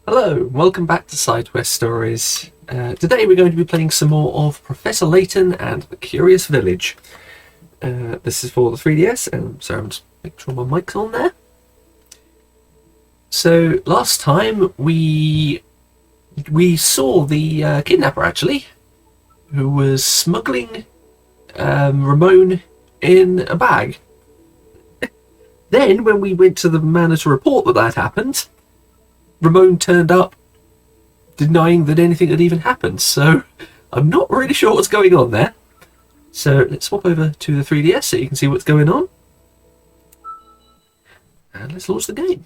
Hello, welcome back to Sidewest Stories. Today we're going to be playing some more of Professor Layton and the Curious Village. This is for the 3DS, and so I'm just making sure my mic's on there. So last time we saw the kidnapper actually, who was smuggling Ramon in a bag. Then when we went to the manor to report that happened, Ramon turned up denying that anything had even happened, so I'm not really sure what's going on there. So let's swap over to the 3DS so you can see what's going on. And let's launch the game.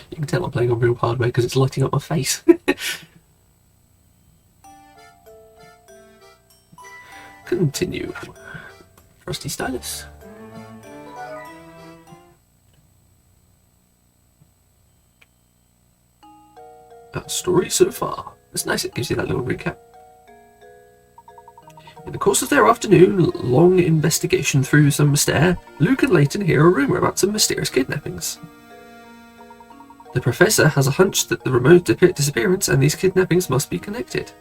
You can tell I'm playing on real hardware because it's lighting up my face. Continue. Rusty stylus. That story so far. It's nice it gives you that little recap. In the course of their afternoon-long investigation through St Mystere, Luke and Layton hear a rumour about some mysterious kidnappings. The Professor has a hunch that the remote disappearance and these kidnappings must be connected.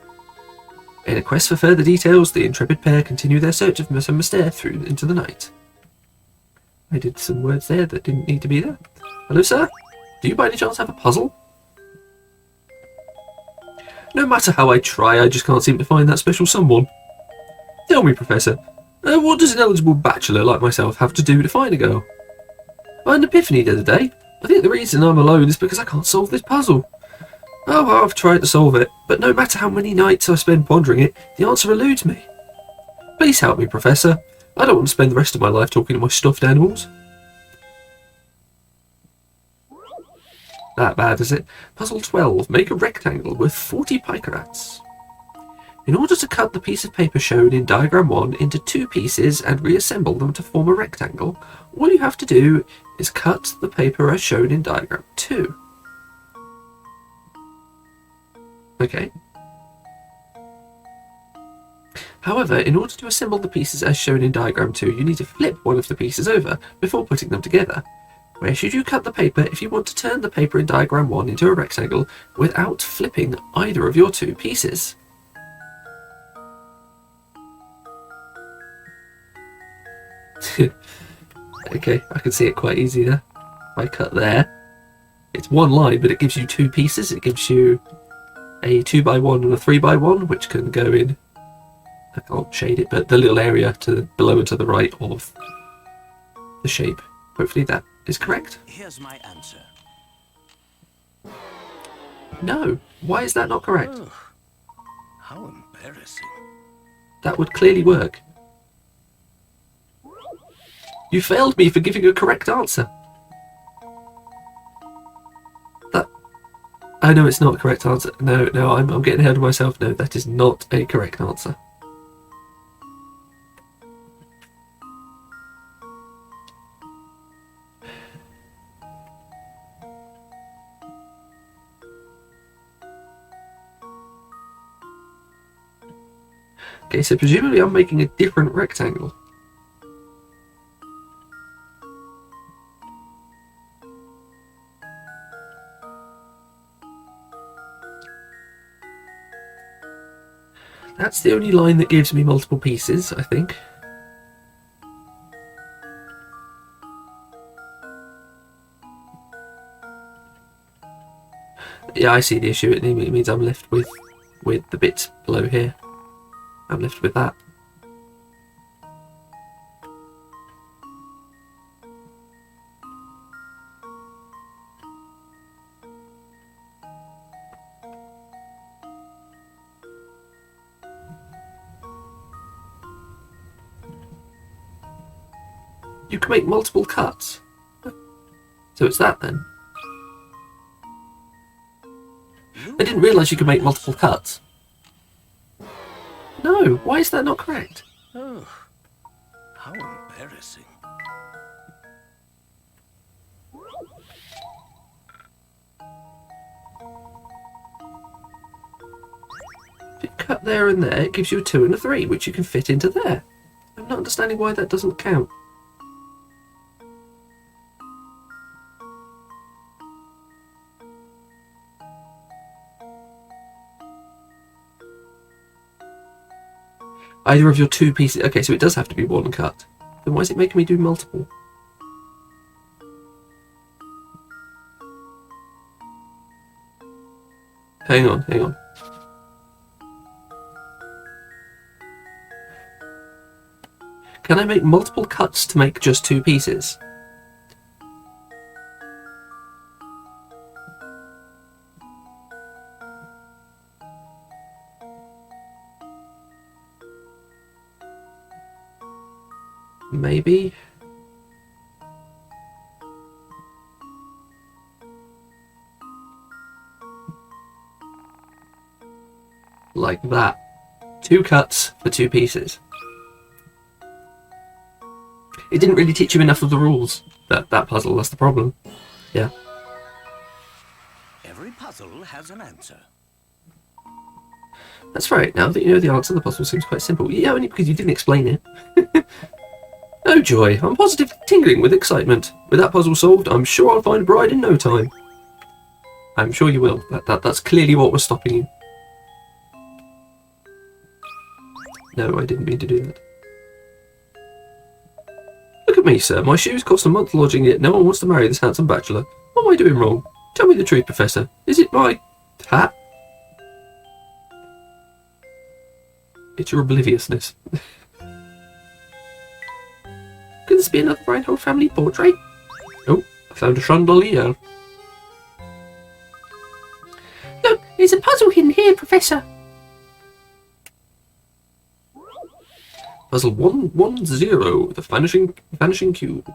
In a quest for further details, the intrepid pair continue their search of St Mystere through into the night. I did some words there that didn't need to be there. Hello, sir? Do you by any chance have a puzzle? No matter how I try, I just can't seem to find that special someone. Tell me, Professor, what does an eligible bachelor like myself have to do to find a girl? I had an epiphany the other day. I think the reason I'm alone is because I can't solve this puzzle. Oh, I've tried to solve it, but no matter how many nights I spend pondering it, the answer eludes me. Please help me, Professor. I don't want to spend the rest of my life talking to my stuffed animals. That bad, is it? Puzzle 12. Make a rectangle with 40 picarats. In order to cut the piece of paper shown in diagram 1 into 2 pieces and reassemble them to form a rectangle, all you have to do is cut the paper as shown in diagram 2. Okay. However, in order to assemble the pieces as shown in diagram 2, you need to flip one of the pieces over before putting them together. Where should you cut the paper if you want to turn the paper in diagram 1 into a rectangle without flipping either of your 2 pieces? Okay, I can see it quite easy there. If I cut there, it's one line, but it gives you 2 pieces. It gives you a 2x1 and a 3x1, which can go in, I can't shade it, but the little area to below and to the right of the shape. Hopefully that is correct. Here's my answer. No, why is that not correct? Oh, how embarrassing. That would clearly work. You failed me for giving a correct answer. Oh no, it's not a correct answer. No, I'm getting ahead of myself. No, that is not a correct answer. Okay, so presumably I'm making a different rectangle. That's the only line that gives me multiple pieces, I think. Yeah, I see the issue. It means I'm left with the bits below here. I'm left with that. You can make multiple cuts. So it's that then. I didn't realise you could make multiple cuts. No, why is that not correct? Oh, how embarrassing. If you cut there and there, it gives you a 2 and a 3, which you can fit into there. I'm not understanding why that doesn't count. Either of your 2 pieces. Okay, so it does have to be 1 cut. Then why is it making me do multiple? Hang on. Can I make multiple cuts to make just 2 pieces? Maybe. Like that. 2 cuts for 2 pieces. It didn't really teach you enough of the rules. That puzzle, that's the problem. Yeah. Every puzzle has an answer. That's right. Now that you know the answer, the puzzle seems quite simple. Yeah, only because you didn't explain it. Oh joy, I'm positively tingling with excitement. With that puzzle solved, I'm sure I'll find a bride in no time. I'm sure you will. That's clearly what was stopping you. No, I didn't mean to do that. Look at me, sir. My shoes cost a month's lodging, yet no one wants to marry this handsome bachelor. What am I doing wrong? Tell me the truth, Professor. Is it my hat? It's your obliviousness. Could this be another Reinhold family portrait? Oh, I found a chandelier. Look, there's a puzzle hidden here, Professor. Puzzle 110, the vanishing cube.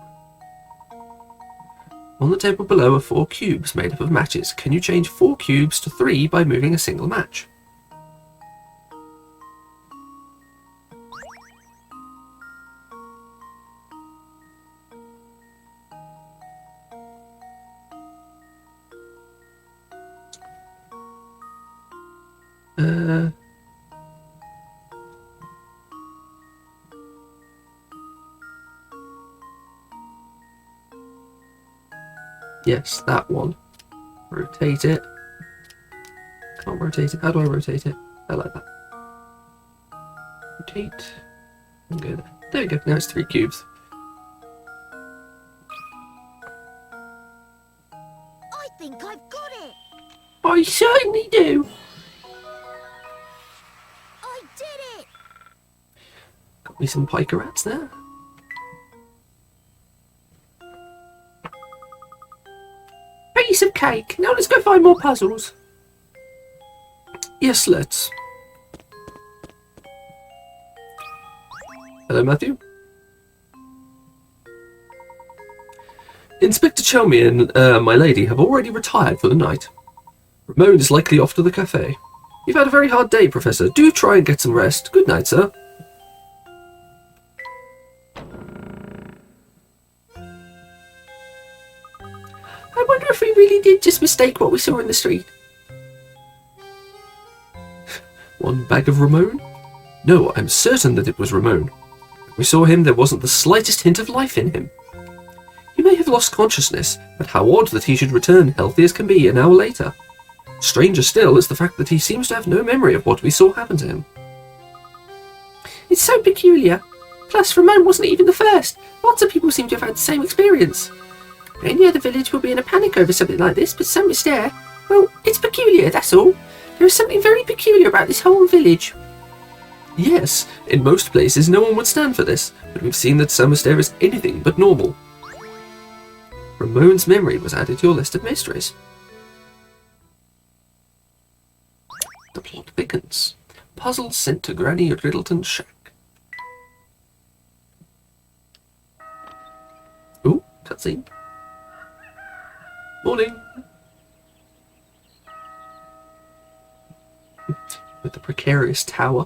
On the table below are 4 cubes made up of matches. Can you change 4 cubes to 3 by moving a single match? Yes, that one. Rotate it. Can't rotate it. How do I rotate it? I like that. Rotate. Good. There we go. Now it's 3 cubes. I think I've got it. I certainly do. I did it. Got me some piker rats there. Piece of cake. Now let's go find more puzzles. Yes, let's. Hello, Matthew. Inspector Chelmy and my lady have already retired for the night. Ramon is likely off to the cafe. You've had a very hard day, Professor. Do try and get some rest. Good night, sir. I wonder if we really did just mistake what we saw in the street. 1 bag of Ramon? No, I'm certain that it was Ramon. When we saw him, there wasn't the slightest hint of life in him. He may have lost consciousness, but how odd that he should return healthy as can be an hour later. Stranger still is the fact that he seems to have no memory of what we saw happen to him. It's so peculiar. Plus, Ramon wasn't even the first. Lots of people seem to have had the same experience. Any other village will be in a panic over something like this, but St Mystere, well, it's peculiar, that's all. There is something very peculiar about this whole village. Yes, in most places no one would stand for this, but we've seen that St Mystere is anything but normal. Ramon's memory was added to your list of mysteries. The plot thickens. Puzzle sent to Granny Riddleton's shack. Ooh, cutscene. Morning. With the precarious tower.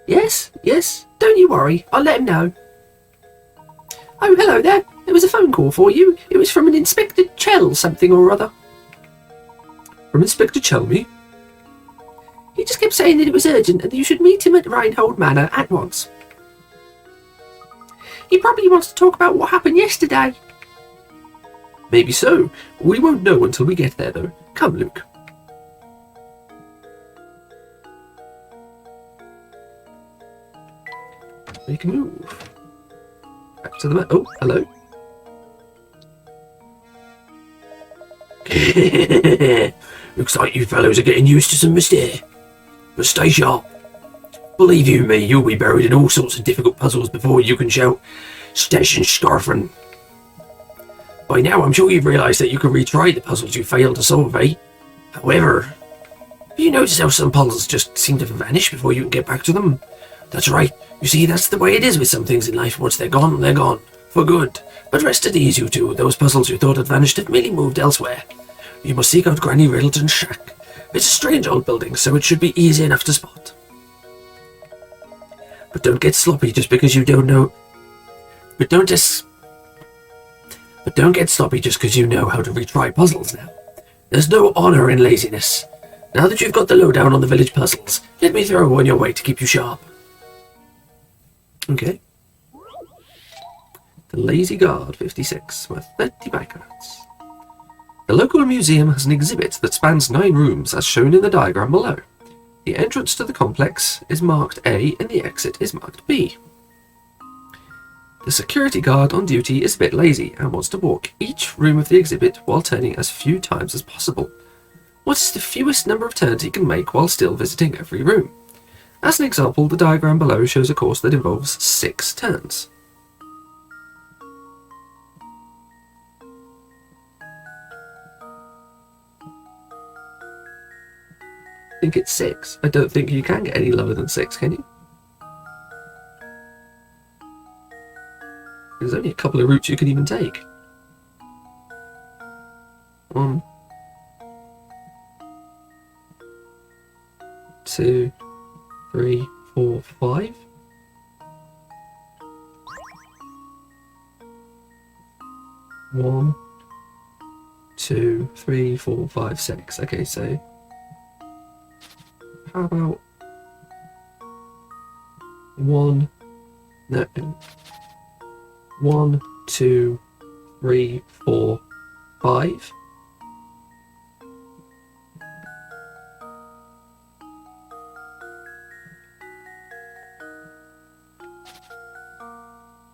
Yes, don't you worry, I'll let him know. Oh, hello there. There was a phone call for you. It was from an Inspector Chell something or other. From Inspector Chelmy? He just kept saying that it was urgent and that you should meet him at Reinhold Manor at once. He probably wants to talk about what happened yesterday. Maybe so. We won't know until we get there, though. Come, Luke. Make a move. Back to the oh, hello. Looks like you fellows are getting used to St Mystere. But stay sharp. Believe you me, you'll be buried in all sorts of difficult puzzles before you can shout Station Scarfin. By now, I'm sure you've realised that you can retry the puzzles you failed to solve, eh? However, have you noticed how some puzzles just seem to vanish before you can get back to them? That's right. You see, that's the way it is with some things in life. Once they're gone, they're gone. For good. But rest at ease, you two. Those puzzles you thought had vanished have merely moved elsewhere. You must seek out Granny Riddleton's shack. It's a strange old building, so it should be easy enough to spot. But don't get sloppy just because you don't know... But don't get sloppy just because you know how to retry puzzles now. There's no honour in laziness. Now that you've got the lowdown on the village puzzles, let me throw one your way to keep you sharp. Okay. The Lazy Guard 56, worth 30 banknotes. The local museum has an exhibit that spans 9 rooms, as shown in the diagram below. The entrance to the complex is marked A and the exit is marked B. The security guard on duty is a bit lazy and wants to walk each room of the exhibit while turning as few times as possible. What is the fewest number of turns he can make while still visiting every room? As an example, the diagram below shows a course that involves 6 turns. I think it's 6. I don't think you can get any lower than 6, can you? There's only a couple of routes you can even take. 1, 2, 3, 4, 5. One, 2, 3, 4, 5, 6. Okay, so how about 1, 2, 3, 4, 5.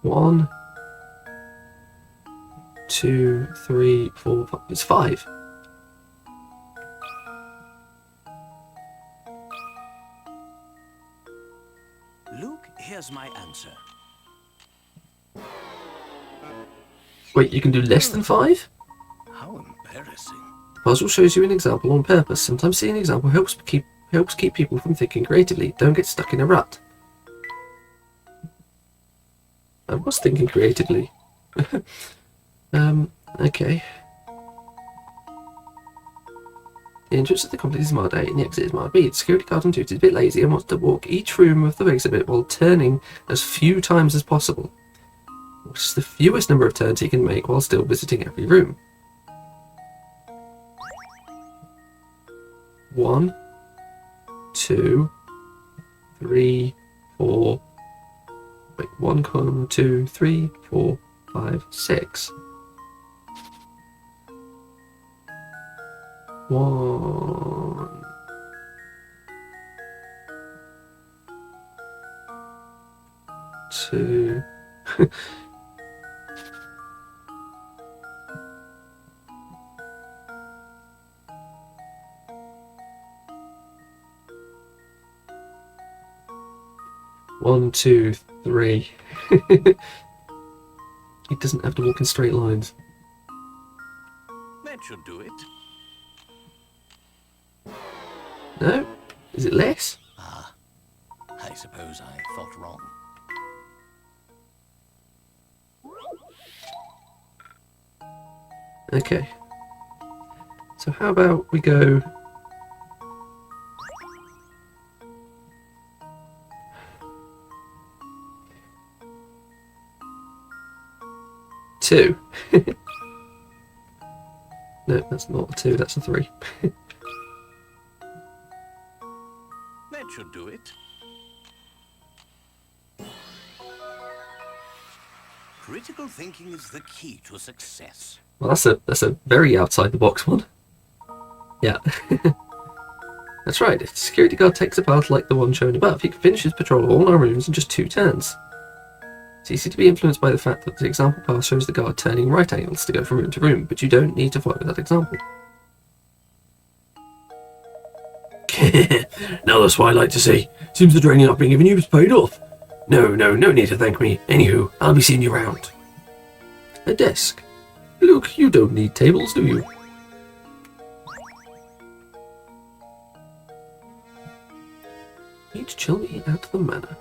One, 2, 3, 4, 5. It's 5. Luke, here's my answer. Wait, you can do less than 5? How embarrassing. The puzzle shows you an example on purpose. Sometimes seeing an example helps keep people from thinking creatively. Don't get stuck in a rut. I was thinking creatively. Okay. The entrance to the complex is marked A and the exit is marked B. The security guard on duty is a bit lazy and wants to walk each room of the exhibit while turning as few times as possible. Which is the fewest number of turns he can make while still visiting every room. 1, 2, 3, 4. Wait, 1, 2, 3, 4, 5, 6. 1, 2. 1, 2, 3. He doesn't have to walk in straight lines. That should do it. No? Is it less? Ah, I suppose I thought wrong. Okay. So how about we go... Two. No, that's not a 2, that's a 3. should do it. Critical thinking is the key to success. Well, that's a very outside the box one. Yeah. That's right. If the security guard takes a path like the one shown above, he can finish his patrol of all our rooms in just 2 turns. It's easy to be influenced by the fact that the example path shows the guard turning right angles to go from room to room, but you don't need to follow that example. Now that's what I like to see. Seems the training I've been giving you has paid off. No need to thank me. Anywho, I'll be seeing you around. A desk. Luke, you don't need tables, do you? Meet Chelmy at the manor.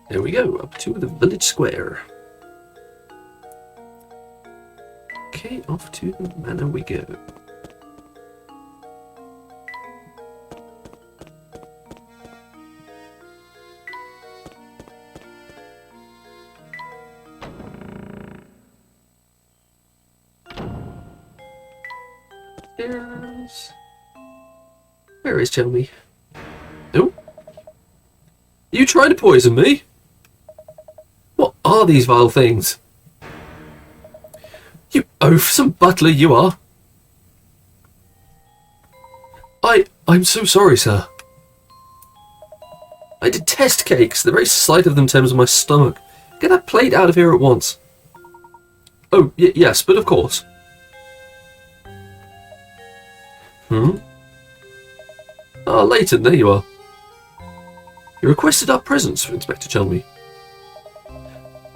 There we go, up to the village square. Okay, off to the manor we go. Where is Chelmy? Oh? You trying to poison me? What are these vile things? You oafsome butler you are. I'm so sorry, sir. I detest cakes. The very sight of them turns my stomach. Get that plate out of here at once. Oh, yes, but of course. Ah, Layton, there you are. You requested our presence, Inspector Chelmy.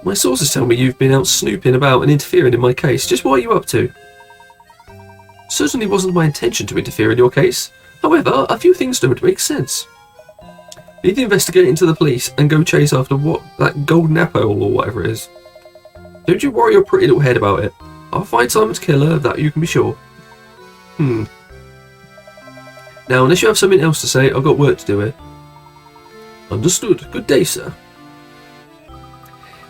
My sources tell me you've been out snooping about and interfering in my case. Just what are you up to? Certainly wasn't my intention to interfere in your case. However, a few things don't make sense. You need to investigate into the police and go chase after that golden apple or whatever it is. Don't you worry your pretty little head about it. I'll find Simon's killer, of that you can be sure. Now, unless you have something else to say, I've got work to do here. Understood. Good day, sir.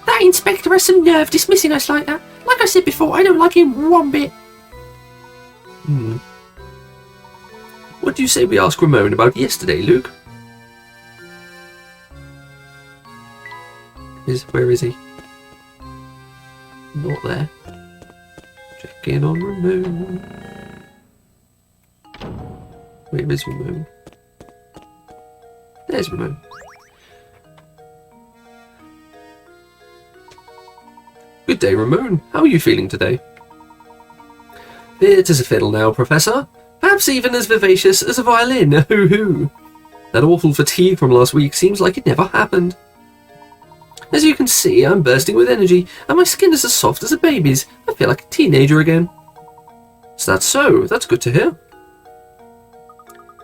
That inspector has some nerve dismissing us like that. Like I said before, I don't like him one bit. What do you say we ask Ramon about yesterday, Luke? Where is he? Not there. Check in on Ramon. Where is Ramon? There's Ramon. Good day, Ramon. How are you feeling today? Fit as a fiddle now, Professor. Perhaps even as vivacious as a violin. Hoo-hoo. That awful fatigue from last week seems like it never happened. As you can see, I'm bursting with energy, and my skin is as soft as a baby's. I feel like a teenager again. Is that so? That's good to hear.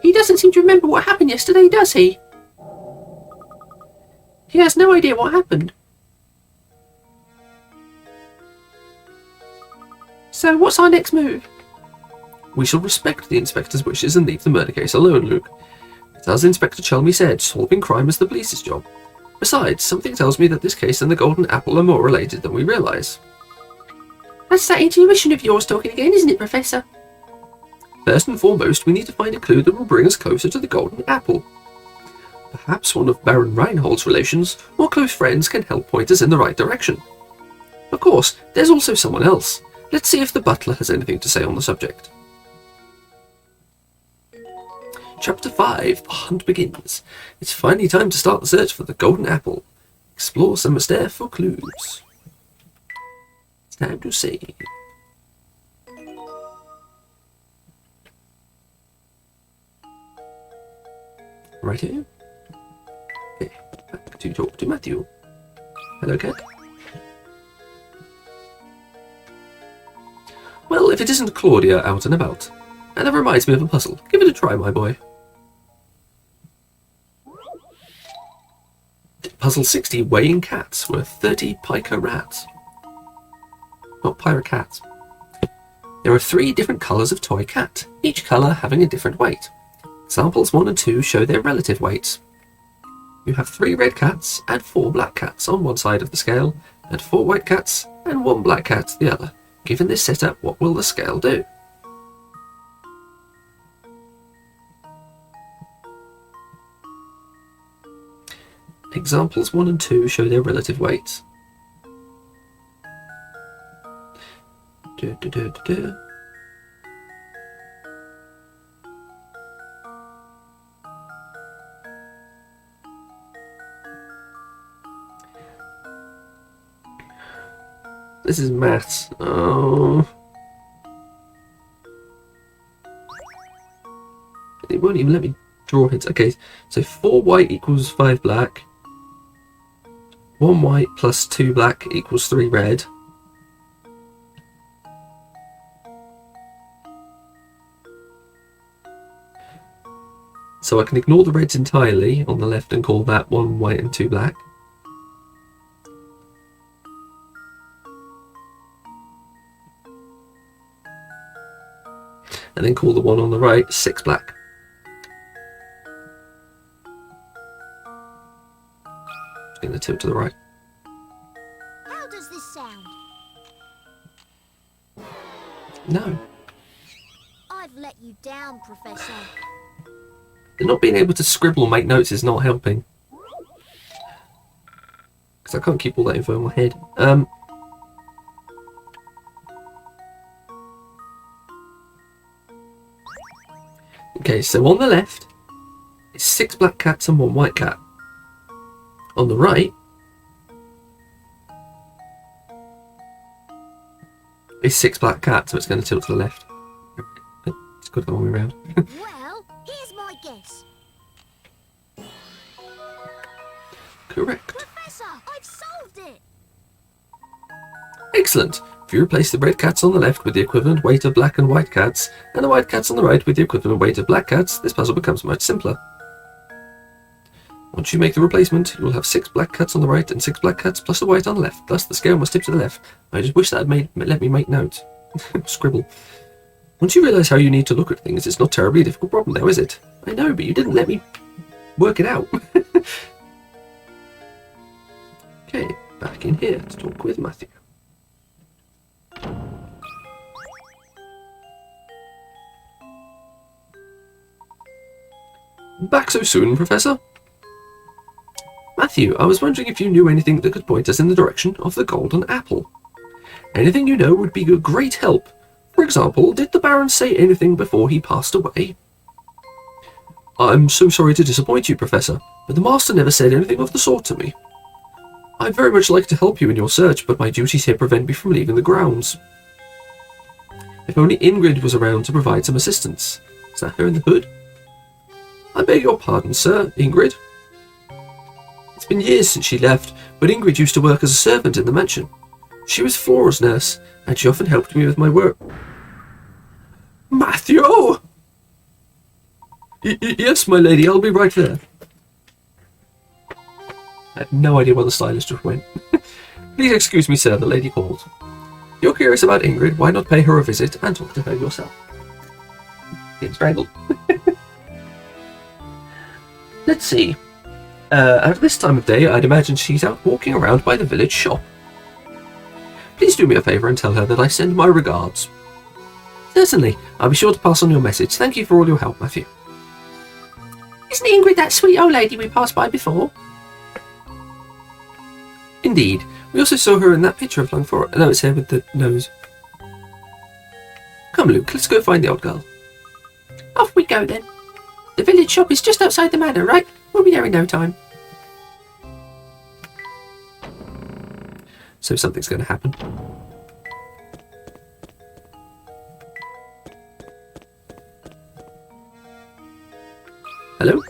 He doesn't seem to remember what happened yesterday, does he? He has no idea what happened. So what's our next move? We shall respect the Inspector's wishes and leave the murder case alone, Luke. It's as Inspector Chelmy said, solving crime is the police's job. Besides, something tells me that this case and the Golden Apple are more related than we realise. That's that intuition of yours talking again, isn't it, Professor? First and foremost, we need to find a clue that will bring us closer to the Golden Apple. Perhaps one of Baron Reinhold's relations or close friends can help point us in the right direction. Of course, there's also someone else. Let's see if the butler has anything to say on the subject. Chapter 5, The Hunt begins. It's finally time to start the search for the Golden Apple. Explore St Mystere for clues. It's time to save. Right here. Okay, back to talk to Matthew. Hello, cat. Well, if it isn't Claudia out and about. And that reminds me of a puzzle. Give it a try, my boy. Puzzle 60, weighing cats, worth 30 pica rats. Not pyra cats. There are 3 different colours of toy cat, each colour having a different weight. Examples 1 and 2 show their relative weights. You have 3 red cats and 4 black cats on one side of the scale, and 4 white cats and 1 black cat the other. Given this setup, what will the scale do? Examples 1 and 2 show their relative weights. Du, du, du, du, du. This is maths. Oh. It won't even let me draw hints. Okay, so 4 white equals 5 black. 1 white plus 2 black equals 3 red. So I can ignore the reds entirely on the left and call that 1 white and 2 black. And then call the one on the right 6 black. Just going to tilt to the right. How does this sound? No. I've let you down, Professor. Not being able to scribble or make notes is not helping. Because I can't keep all that info in my head. Okay, so on the left is 6 black cats and 1 white cat. On the right is 6 black cats, so it's going to tilt to the left. It's got the wrong way around. Well, here's my guess. Correct. Professor, I've solved it. Excellent. If you replace the red cats on the left with the equivalent weight of black and white cats, and the white cats on the right with the equivalent weight of black cats, this puzzle becomes much simpler. Once you make the replacement, you will have 6 black cats on the right and 6 black cats plus a white on the left. Thus, the scale must tip to the left. I just wish that had let me make notes. Scribble. Once you realise how you need to look at things, it's not terribly a difficult problem now, is it? I know, but you didn't let me work it out. Okay, back in here to talk with Matthew. Back so soon, Professor? Matthew, I was wondering if you knew anything that could point us in the direction of the golden apple. Anything you know would be a great help. For example, did the Baron say anything before he passed away? I'm so sorry to disappoint you, Professor, but the Master never said anything of the sort to me. I'd very much like to help you in your search, but my duties here prevent me from leaving the grounds. If only Ingrid was around to provide some assistance. Is that her in the hood? I beg your pardon, sir, Ingrid. It's been years since she left, but Ingrid used to work as a servant in the mansion. She was Flora's nurse, and she often helped me with my work. Matthew! Yes, my lady, I'll be right there. I have no idea where the stylist just went. Please excuse me, sir, the lady called. If you're curious about Ingrid, why not pay her a visit and talk to her yourself? Getting strangled. Let's see. At this time of day, I'd imagine she's out walking around by the village shop. Please do me a favour and tell her that I send my regards. Certainly. I'll be sure to pass on your message. Thank you for all your help, Matthew. Isn't Ingrid that sweet old lady we passed by before? Indeed. We also saw her in that picture of Longfora. No, it's her with the nose. Come, Luke, let's go find the old girl. Off we go, then. The village shop is just outside the manor, right? We'll be there in no time. So something's going to happen. Hello?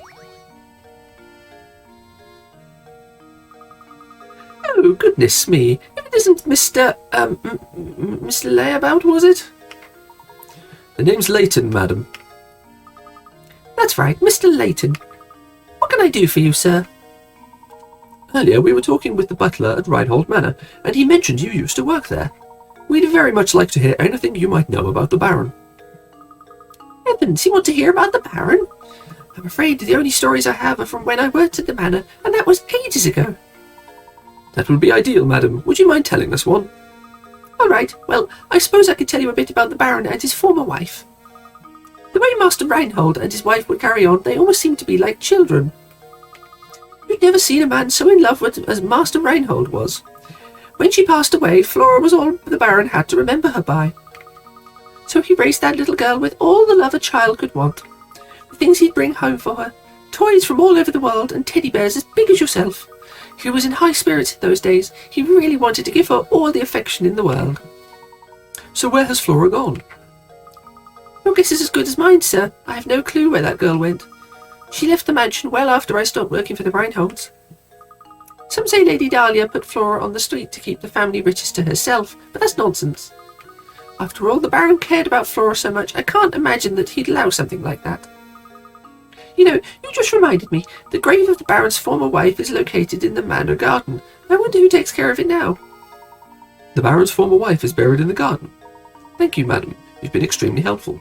Oh, goodness me. If it isn't Mr. Mr. Layabout, was it? The name's Layton, madam. That's right, Mr. Layton. What can I do for you, sir? Earlier we were talking with the butler at Reinhold Manor, and he mentioned you used to work there. We'd very much like to hear anything you might know about the Baron. Heavens, you want to hear about the Baron? I'm afraid the only stories I have are from when I worked at the manor, and that was ages ago. That would be ideal, madam. Would you mind telling us one? All right. Well, I suppose I could tell you a bit about the Baron and his former wife. The way Master Reinhold and his wife would carry on, they almost seemed to be like children. You'd never seen a man so in love with as Master Reinhold was. When she passed away, Flora was all the Baron had to remember her by. So he raised that little girl with all the love a child could want. The things he'd bring home for her, toys from all over the world and teddy bears as big as yourself. He was in high spirits in those days. He really wanted to give her all the affection in the world. So where has Flora gone? Your guess is as good as mine, sir. I have no clue where that girl went. She left the mansion well after I stopped working for the Reinholds. Some say Lady Dahlia put Flora on the street to keep the family riches to herself, but that's nonsense. After all, the Baron cared about Flora so much, I can't imagine that he'd allow something like that. You know, you just reminded me, the grave of the Baron's former wife is located in the manor garden. I wonder who takes care of it now. The Baron's former wife is buried in the garden. Thank you, madam. You've been extremely helpful.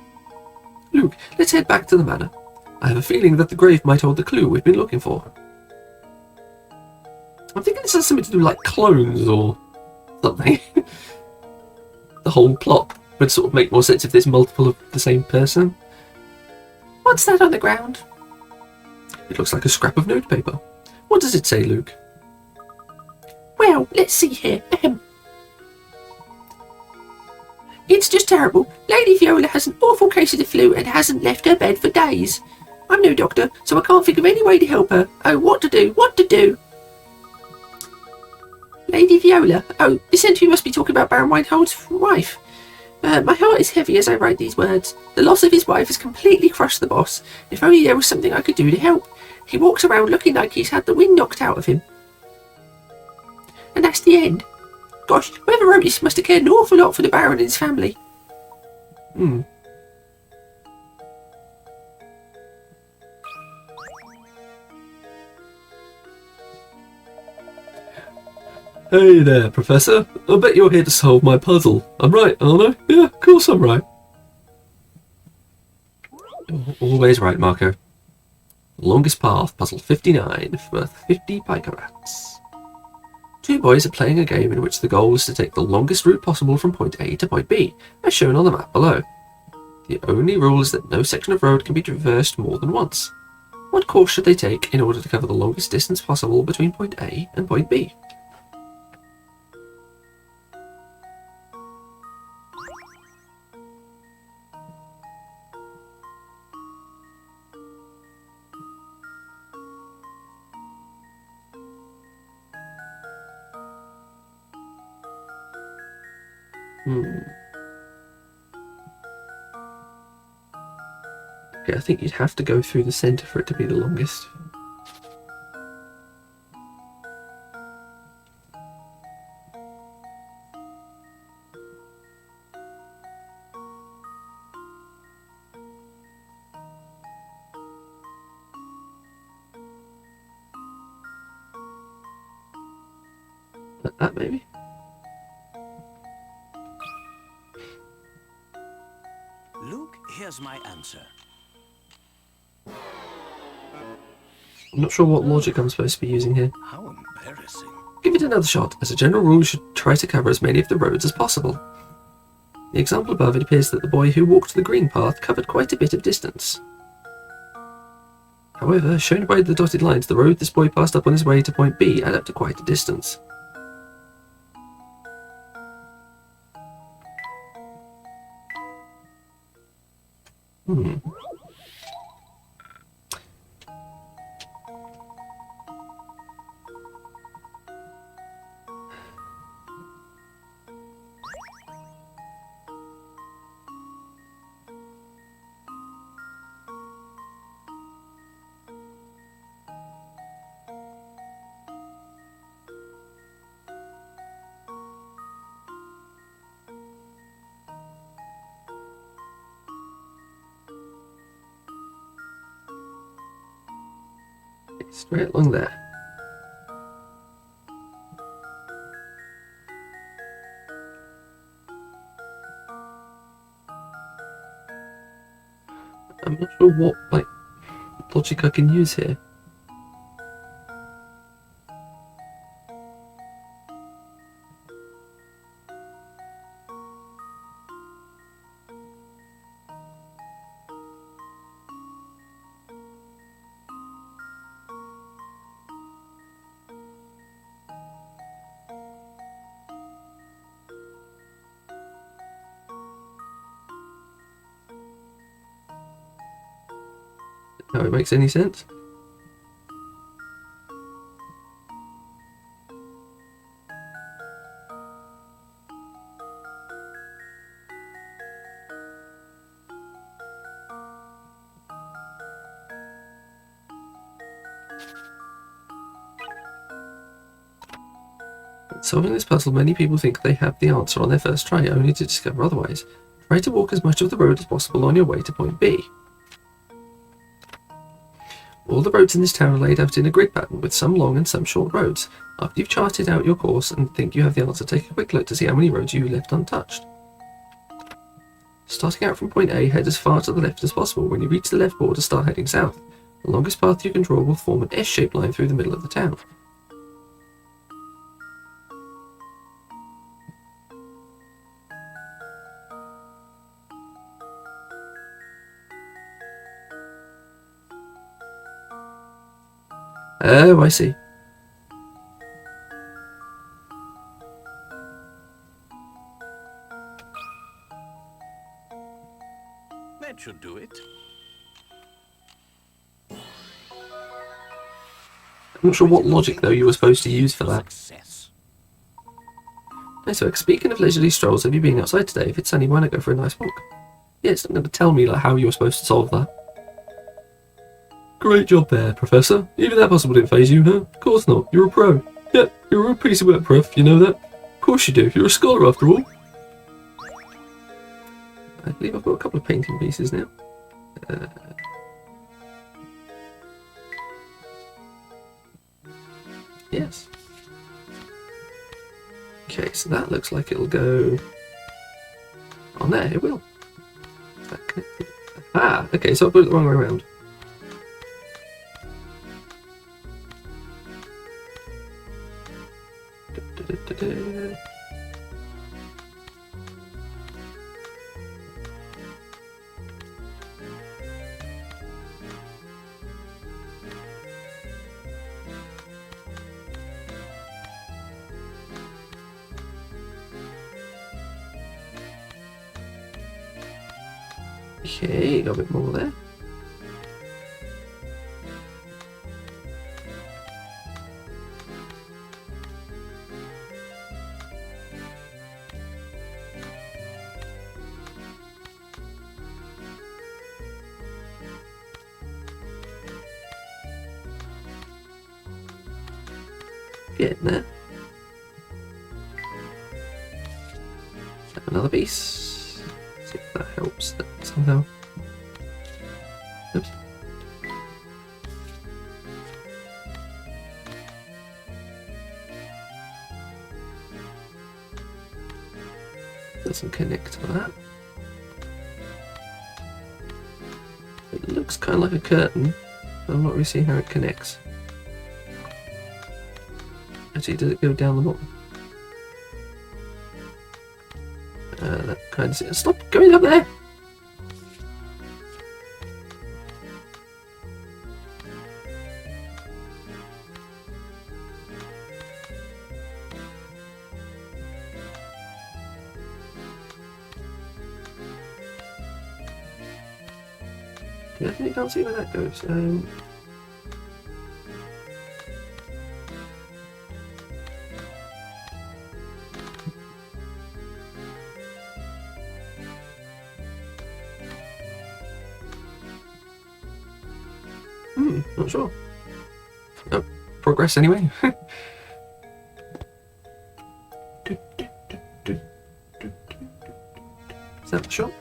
Luke, let's head back to the manor. I have a feeling that the grave might hold the clue we've been looking for. I'm thinking this has something to do with, like, clones or something. The whole plot would sort of make more sense if there's multiple of the same person. What's that on the ground? It looks like a scrap of notepaper. What does it say, Luke? Well, let's see here. It's just terrible. Lady Viola has an awful case of the flu and hasn't left her bed for days. I'm no doctor, so I can't think of any way to help her. Oh, what to do? Lady Viola. Oh, this entry must be talking about Baron Reinhold's wife. My heart is heavy as I write these words. The loss of his wife has completely crushed the boss. If only there was something I could do to help. He walks around looking like he's had the wind knocked out of him. And that's the end. Gosh, whoever wrote this must have cared an awful lot for the Baron and his family. Hey there, Professor. I bet you're here to solve my puzzle. I'm right, aren't I? Yeah, of course I'm right. Always right, Marco. Longest path, puzzle 59, worth 50 picarats. Two boys are playing a game in which the goal is to take the longest route possible from point A to point B, as shown on the map below. The only rule is that no section of road can be traversed more than once. What course should they take in order to cover the longest distance possible between point A and point B? Okay, I think you'd have to go through the centre for it to be the longest. Like that, maybe? Luke, here's my answer. I'm not sure what logic I'm supposed to be using here. How embarrassing. Give it another shot. As a general rule, you should try to cover as many of the roads as possible. The example above, it appears that the boy who walked the green path covered quite a bit of distance. However, shown by the dotted lines, the road this boy passed up on his way to point B add up to quite a distance. Straight along there. I'm not sure what, logic I can use here. how it makes any sense. Solving this puzzle, many people think they have the answer on their first try, only to discover otherwise. Try to walk as much of the road as possible on your way to point B. All the roads in this town are laid out in a grid pattern, with some long and some short roads. After you've charted out your course and think you have the answer, take a quick look to see how many roads you left untouched. Starting out from point A, head as far to the left as possible. When you reach the left border, start heading south. The longest path you can draw will form an S-shaped line through the middle of the town. Oh, I see. That should do it. I'm not sure what logic, though, you were supposed to use for that. Success. Hey, so speaking of leisurely strolls, have you been outside today? If it's sunny, why not go for a nice walk? Yeah, it's not going to tell me how you were supposed to solve that. Great job there, Professor. Even that puzzle didn't faze you, huh? Of course not. You're a pro. Yep, you're a real piece of work, Prof. You know that? Of course you do. You're a scholar, after all. I believe I've got a couple of painting pieces now. Yes. Okay, so that looks like it'll go on there. It will. Is that connected? Ah, okay, so I put it the wrong way around. Okay, got a bit more there. Getting there. Another piece. See if that helps that somehow. Oops. Doesn't connect to that. It looks kind of like a curtain, but I'm not really seeing how it connects. Actually, does it go down the bottom? That kind of... Stop going up there! Definitely can't see where that goes. Not sure. Oh, progress anyway. Is that the shop?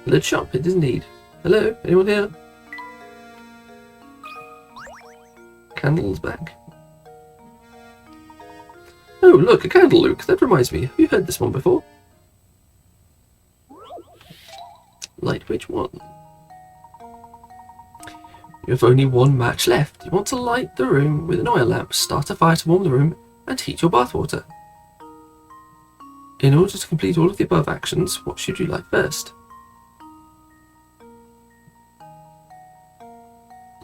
The shop, it is indeed. Hello, anyone here? Candle's back. Oh, look, a candle, Luke. That reminds me. Have you heard this one before? Light which one? You have only one match left. You want to light the room with an oil lamp, start a fire to warm the room, and heat your bathwater. In order to complete all of the above actions, what should you light first?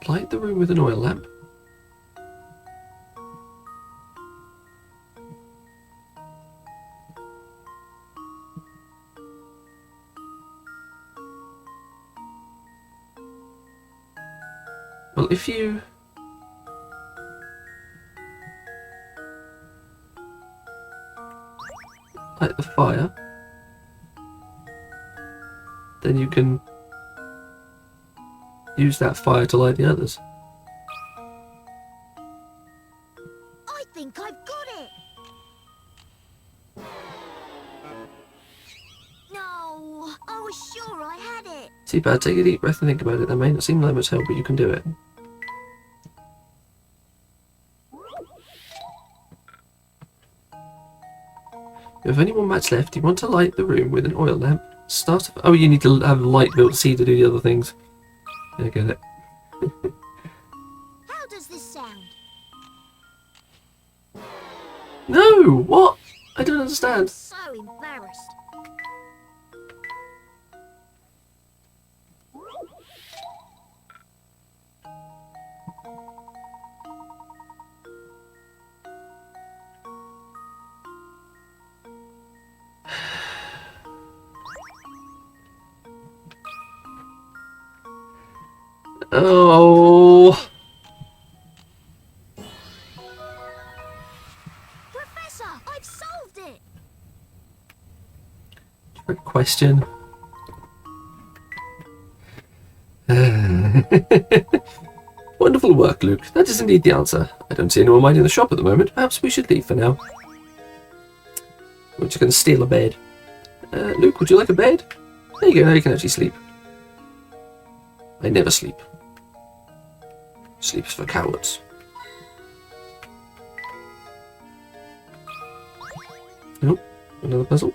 Light the room with an oil lamp. Well, if you... light the fire, then you can use that fire to light the others. I think I've got it. No, I was sure I had it. Too bad. Take a deep breath and think about it. That may not seem like much help, but you can do it. You have only one match left. You want to light the room with an oil lamp. Start. Oh, you need to have a light built C to do the other things. I get it. How does this sound? No! What? I don't understand. So embarrassed. Oh. Professor, I've solved it. Trick question. Wonderful work, Luke. That is indeed the answer. I don't see anyone minding the shop at the moment. Perhaps we should leave for now. We're just going to steal a bed. Luke, would you like a bed? There you go, now you can actually sleep. I never sleep. Sleep is for cowards. Nope, another puzzle.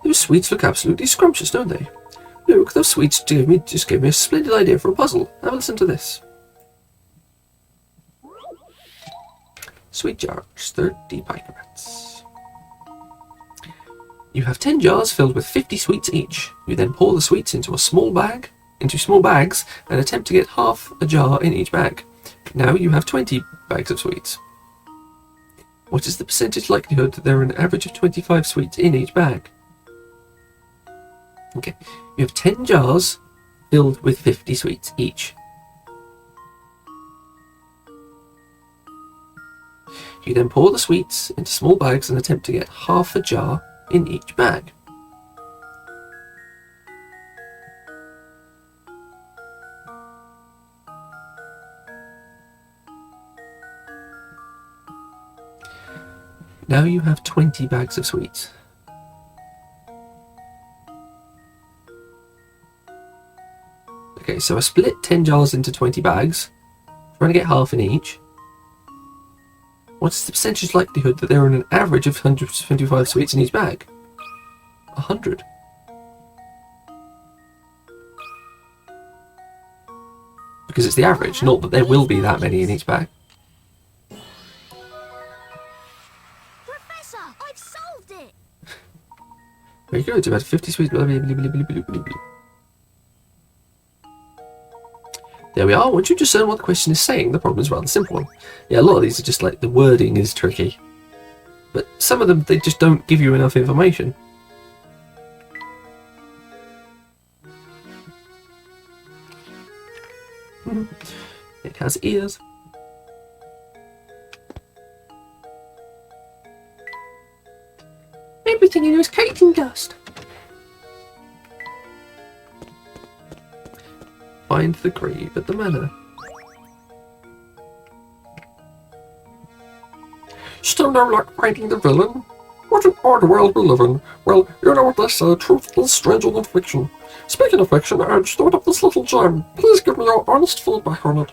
Those sweets look absolutely scrumptious, don't they? Luke, those sweets just gave me a splendid idea for a puzzle. Have a listen to this. Sweet jars, 30 picorads. You have 10 jars filled with 50 sweets each. You then pour the sweets into small bags and attempt to get half a jar in each bag. Now you have 20 bags of sweets. What is the percentage likelihood that there are an average of 25 sweets in each bag? Okay, you have 10 jars filled with 50 sweets each. You then pour the sweets into small bags and attempt to get half a jar in each bag. Now you have 20 bags of sweets. Okay, so I split 10 jars into 20 bags, trying to get half in each. What's the percentage likelihood that there are an average of 125 sweets in each bag? 100. Because it's the average, not that there will be that many in each bag. Professor, I've solved it. Very good, about 50 sweets. Blah, blah, blah, blah, blah, blah, blah, blah. There we are. Once you discern what the question is saying, the problem is rather simple. Yeah, a lot of these are just like the wording is tricky. But some of them, they just don't give you enough information. It has ears. Everything in here is caked in dust. Find the grave at the manor. Still no luck finding the villain? What an odd world we live in. Well, you know what they say, truth is stranger than fiction. Speaking of fiction, I've stored up this little gem. Please give me your honest feedback on it.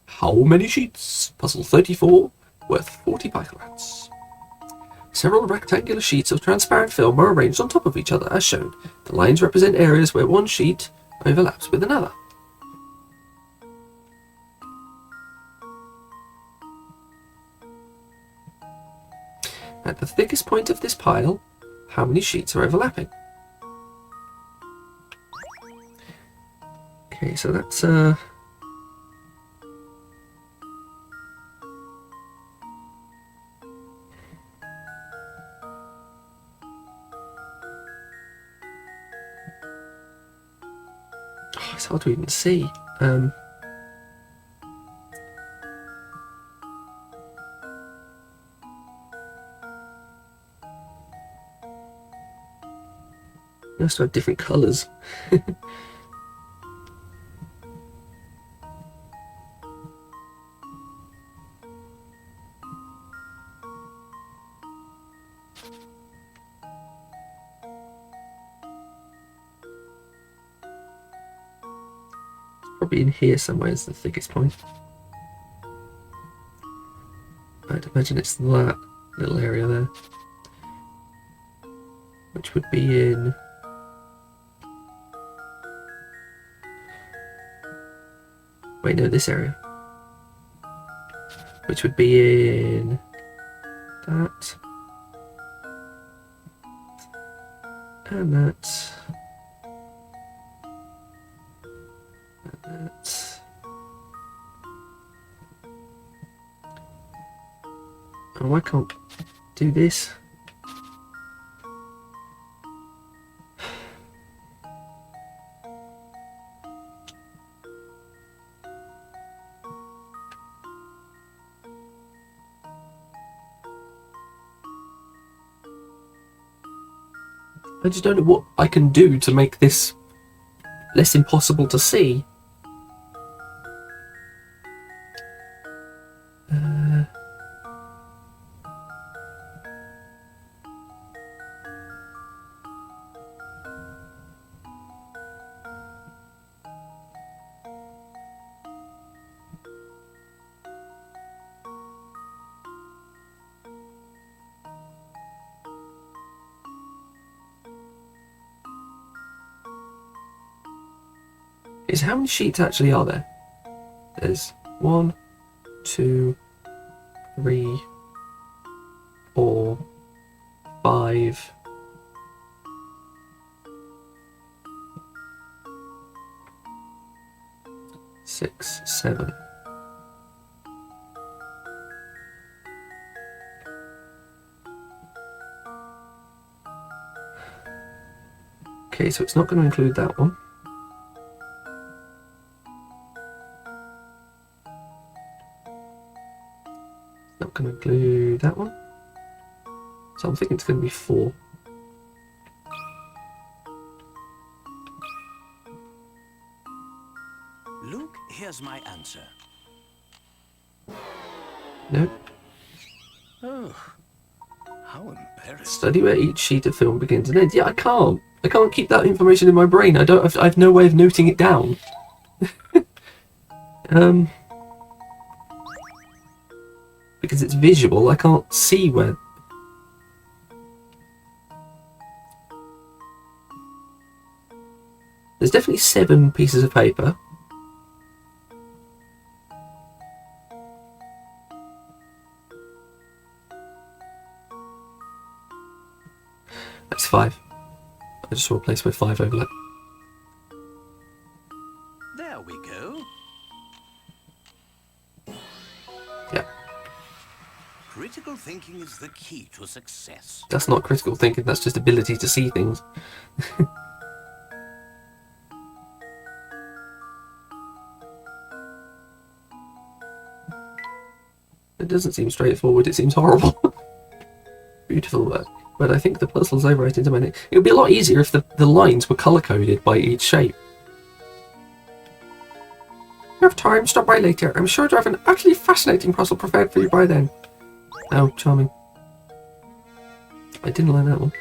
How many sheets? Puzzle 34, worth 40 picorads. Several rectangular sheets of transparent film are arranged on top of each other as shown. The lines represent areas where one sheet overlaps with another. At the thickest point of this pile, how many sheets are overlapping? Okay, so that's It's hard to even see. It must have different colours. Probably in here somewhere is the thickest point. I'd imagine it's that little area there, which would be in... Wait, no, this area. Which would be in... that. And that. And that. Oh, I can't do this. I just don't know what I can do to make this less impossible to see. Is how many sheets actually are there? There's 1, 2, 3, 4, 5. Six, 7. Okay, so it's not going to include that one. Not going to include that one. So I'm thinking it's going to be 4. Luke, here's my answer. Nope. Oh, how embarrassing. Study where each sheet of film begins and ends. Yeah, I can't keep that information in my brain. I have no way of noting it down. Because it's visual, I can't see where... There's definitely 7 pieces of paper. That's 5. I just saw a place where 5 overlap. There we go. Yeah. Critical thinking is the key to success. That's not critical thinking, that's just ability to see things. It doesn't seem straightforward, it seems horrible. Beautiful work. But I think the puzzle's overwrite into my name. It would be a lot easier if the lines were colour-coded by each shape. If you have time, stop by later. I'm sure to have an utterly fascinating puzzle prepared for you by then. Oh, charming. I didn't learn that one.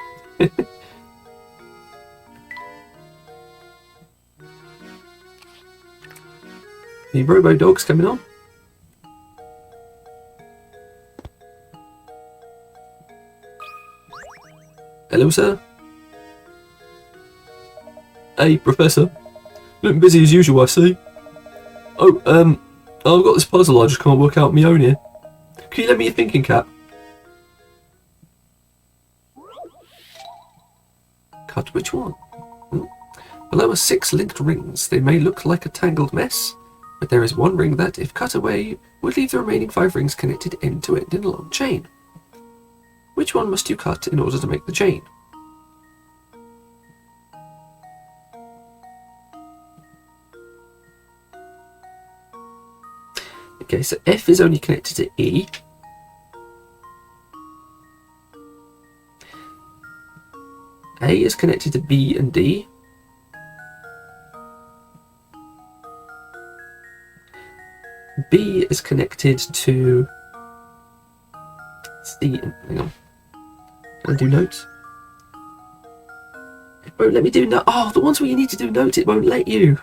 The robo dog's coming on. Hello, sir. Hey, Professor. Looking busy as usual, I see. Oh, I've got this puzzle I just can't work out on my own here. Can you lend me your thinking cap? Cut which one? Below are 6 linked rings. They may look like a tangled mess, but there is one ring that, if cut away, would leave the remaining 5 rings connected end to end in a long chain. Which one must you cut in order to make the chain? Okay, so F is only connected to E. A is connected to B and D. B is connected to C. Hang on. Can I do notes? It won't let me do notes. Oh, the ones where you need to do notes, it won't let you.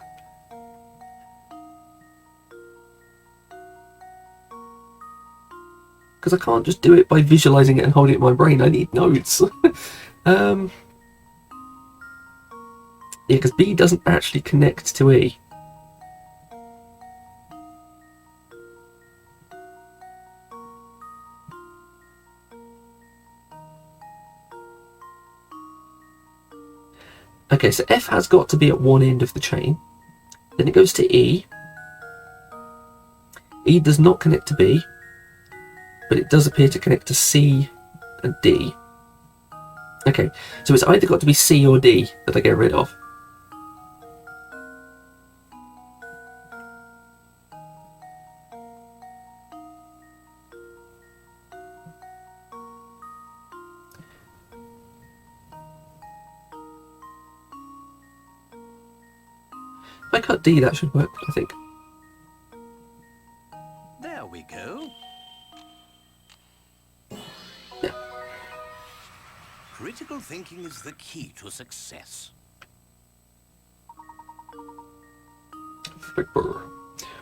Because I can't just do it by visualizing it and holding it in my brain. I need notes. Yeah, because B doesn't actually connect to E. Okay, so F has got to be at one end of the chain. Then it goes to E. E does not connect to B, but it does appear to connect to C and D. Okay, so it's either got to be C or D that I get rid of. If I cut D, that should work, I think. There we go. Yeah. Critical thinking is the key to success.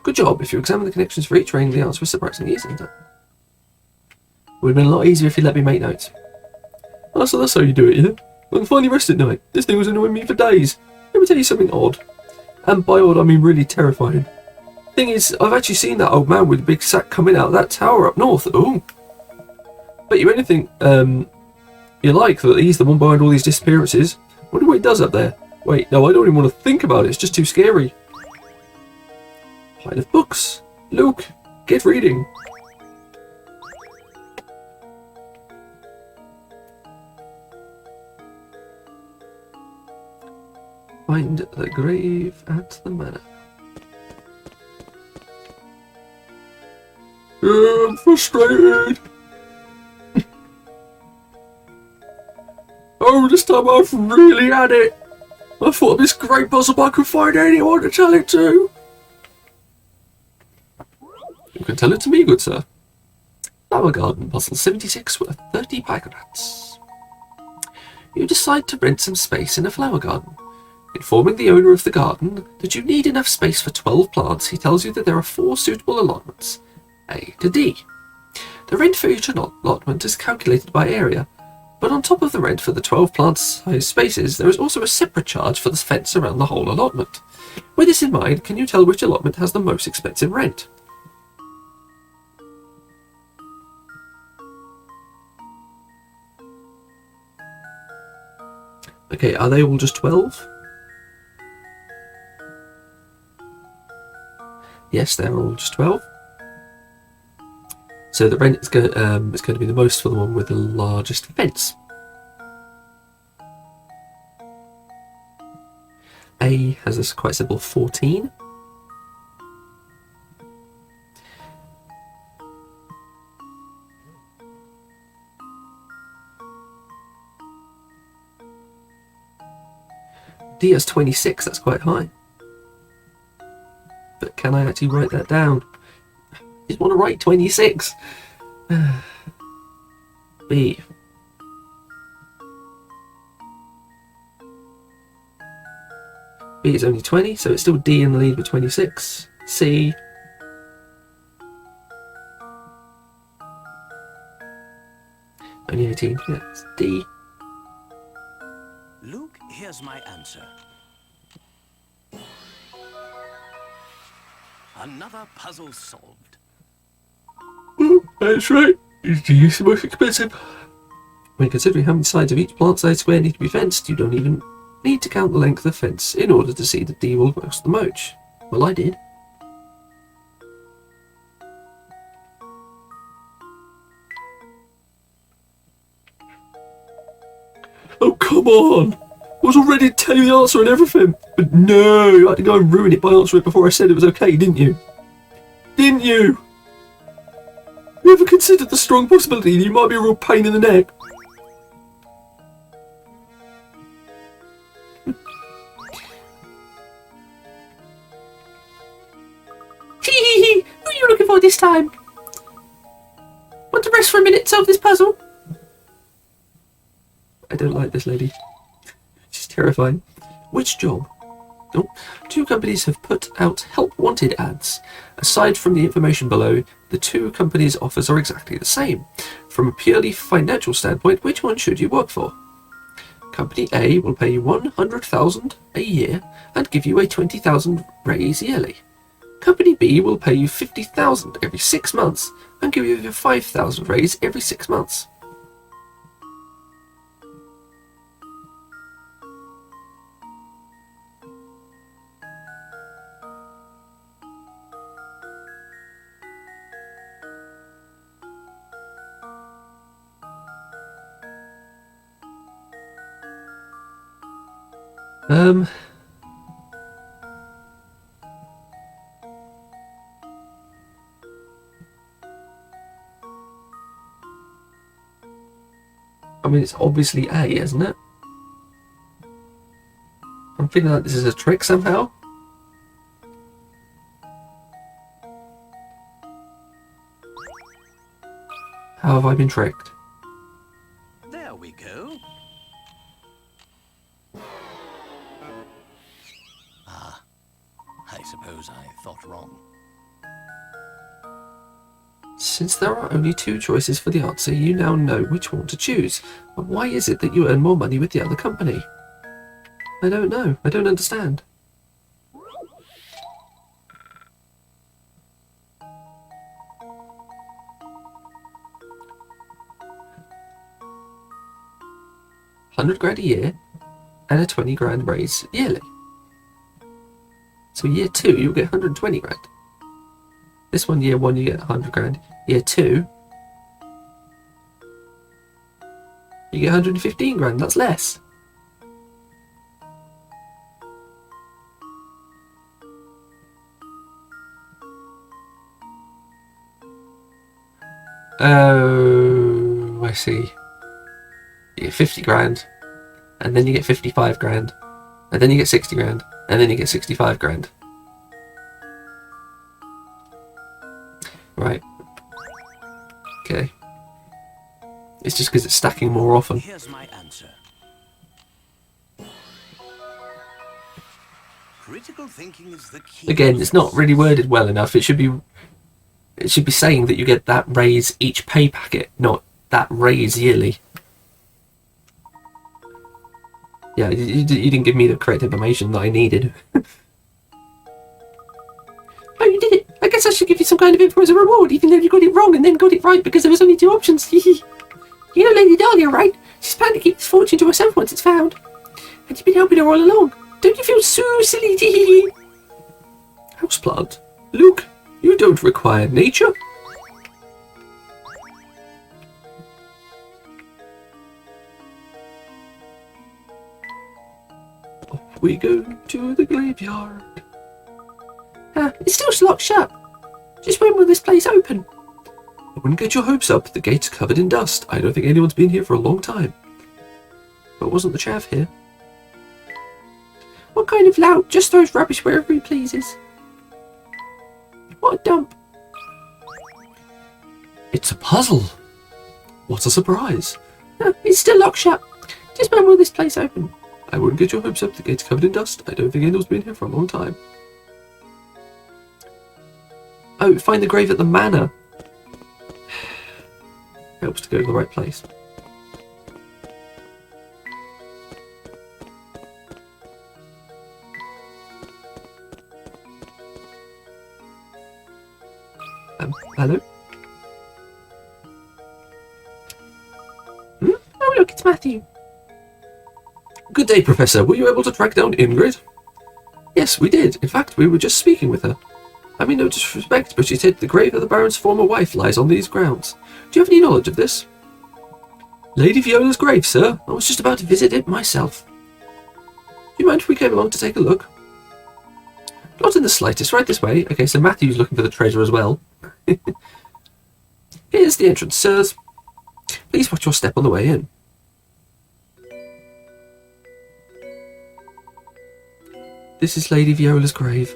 Good job. If you examine the connections for each ring, the answer is surprisingly easy. It would have been a lot easier if you let me make notes. Oh, so that's how you do it, yeah? I can finally rest at night. This thing was annoying me for days. Let me tell you something odd. And by odd, I mean really terrifying. Thing is, I've actually seen that old man with a big sack coming out of that tower up north. Ooh. Bet you anything, you like that he's the one behind all these disappearances. Wonder what he does up there. Wait, no, I don't even want to think about it. It's just too scary. Pile of books. Luke, get reading. Find the grave at the manor. I'm frustrated. Oh, this time I've really had it. I thought of this great puzzle, but I could find anyone to tell it to. You can tell it to me, good sir. Flower Garden Puzzle 76 worth 30 picrats. You decide to rent some space in a flower garden. Informing the owner of the garden that you need enough space for 12 plants, he tells you that there are 4 suitable allotments, A to D. The rent for each allotment is calculated by area, but on top of the rent for the 12 plant-sized spaces, there is also a separate charge for the fence around the whole allotment. With this in mind, can you tell which allotment has the most expensive rent? Okay, are they all just 12? Yes, they're all just 12. So the rent is going to be the most for the one with the largest fence. A has this quite simple 14. D has 26, that's quite high. But can I actually write that down? I just want to write 26. B. B is only 20, so it's still D in the lead with 26. C. Only 18. Yeah, it's D. Luke, here's my answer. Another puzzle solved. That's right. It's the most expensive. When considering how many sides of each plant-sized square need to be fenced, you don't even need to count the length of the fence in order to see that D will cost the most. Well, I did. Oh, come on! I was all ready to tell you the answer and everything. But no, you had to go and ruin it by answering it before I said it was okay, didn't you? Didn't you? You ever considered the strong possibility that you might be a real pain in the neck? Hee. Who are you looking for this time? Want to rest for a minute to solve this puzzle? I don't like this lady. She's terrifying. Which job? Oh, 2 companies have put out help wanted ads. Aside from the information below, the 2 companies' offers are exactly the same. From a purely financial standpoint, which one should you work for? Company A will pay you 100,000 a year and give you a 20,000 raise yearly. Company B will pay you 50,000 every 6 months and give you a 5,000 raise every 6 months. I mean, it's obviously A, isn't it? I'm feeling like this is a trick somehow. How have I been tricked? There we go. Ah, I suppose I thought wrong. Since there are only 2 choices for the answer, you now know which one to choose. But why is it that you earn more money with the other company? I don't know. I don't understand. £100,000 a year and a 20 grand raise yearly. So year 2 you'll get 120 grand. This one, year 1 you get 100 grand. Year 2 you get 115 grand. That's less. Oh, I see. You get 50 grand, and then you get 55 grand, and then you get 60 grand, and then you get 65 grand. Right. Okay. It's just because it's stacking more often. Here's my answer. Critical thinking is the key. Again, it's not really worded well enough. It should be saying that you get that raise each pay packet, not that raise yearly. Yeah, you didn't give me the correct information that I needed. Oh, you did it! I guess I should give you some kind of info as a reward, even though you got it wrong and then got it right because there was only 2 options. You know Lady Dahlia, right? She's planning to keep this fortune to herself once it's found. And you've been helping her all along. Don't you feel so silly? Houseplant? Luke, you don't require nature. Off we go to the graveyard. It's still locked shut. Just when will this place open? I wouldn't get your hopes up. The gate's covered in dust. I don't think anyone's been here for a long time. But wasn't the chav here? What kind of lout just throws rubbish wherever he pleases? What a dump. It's a puzzle. What a surprise. It's still locked shut. Just when will this place open? I wouldn't get your hopes up. The gate's covered in dust. I don't think anyone's been here for a long time. Oh, find the grave at the manor. Helps to go to the right place. Hello? Oh look, it's Matthew. Good day, Professor. Were you able to track down Ingrid? Yes, we did. In fact, we were just speaking with her. I mean no disrespect, but she said the grave of the Baron's former wife lies on these grounds. Do you have any knowledge of this? Lady Viola's grave, sir. I was just about to visit it myself. Do you mind if we came along to take a look? Not in the slightest. Right this way. Okay, so Matthew's looking for the treasure as well. Here's the entrance, sirs. Please watch your step on the way in. This is Lady Viola's grave.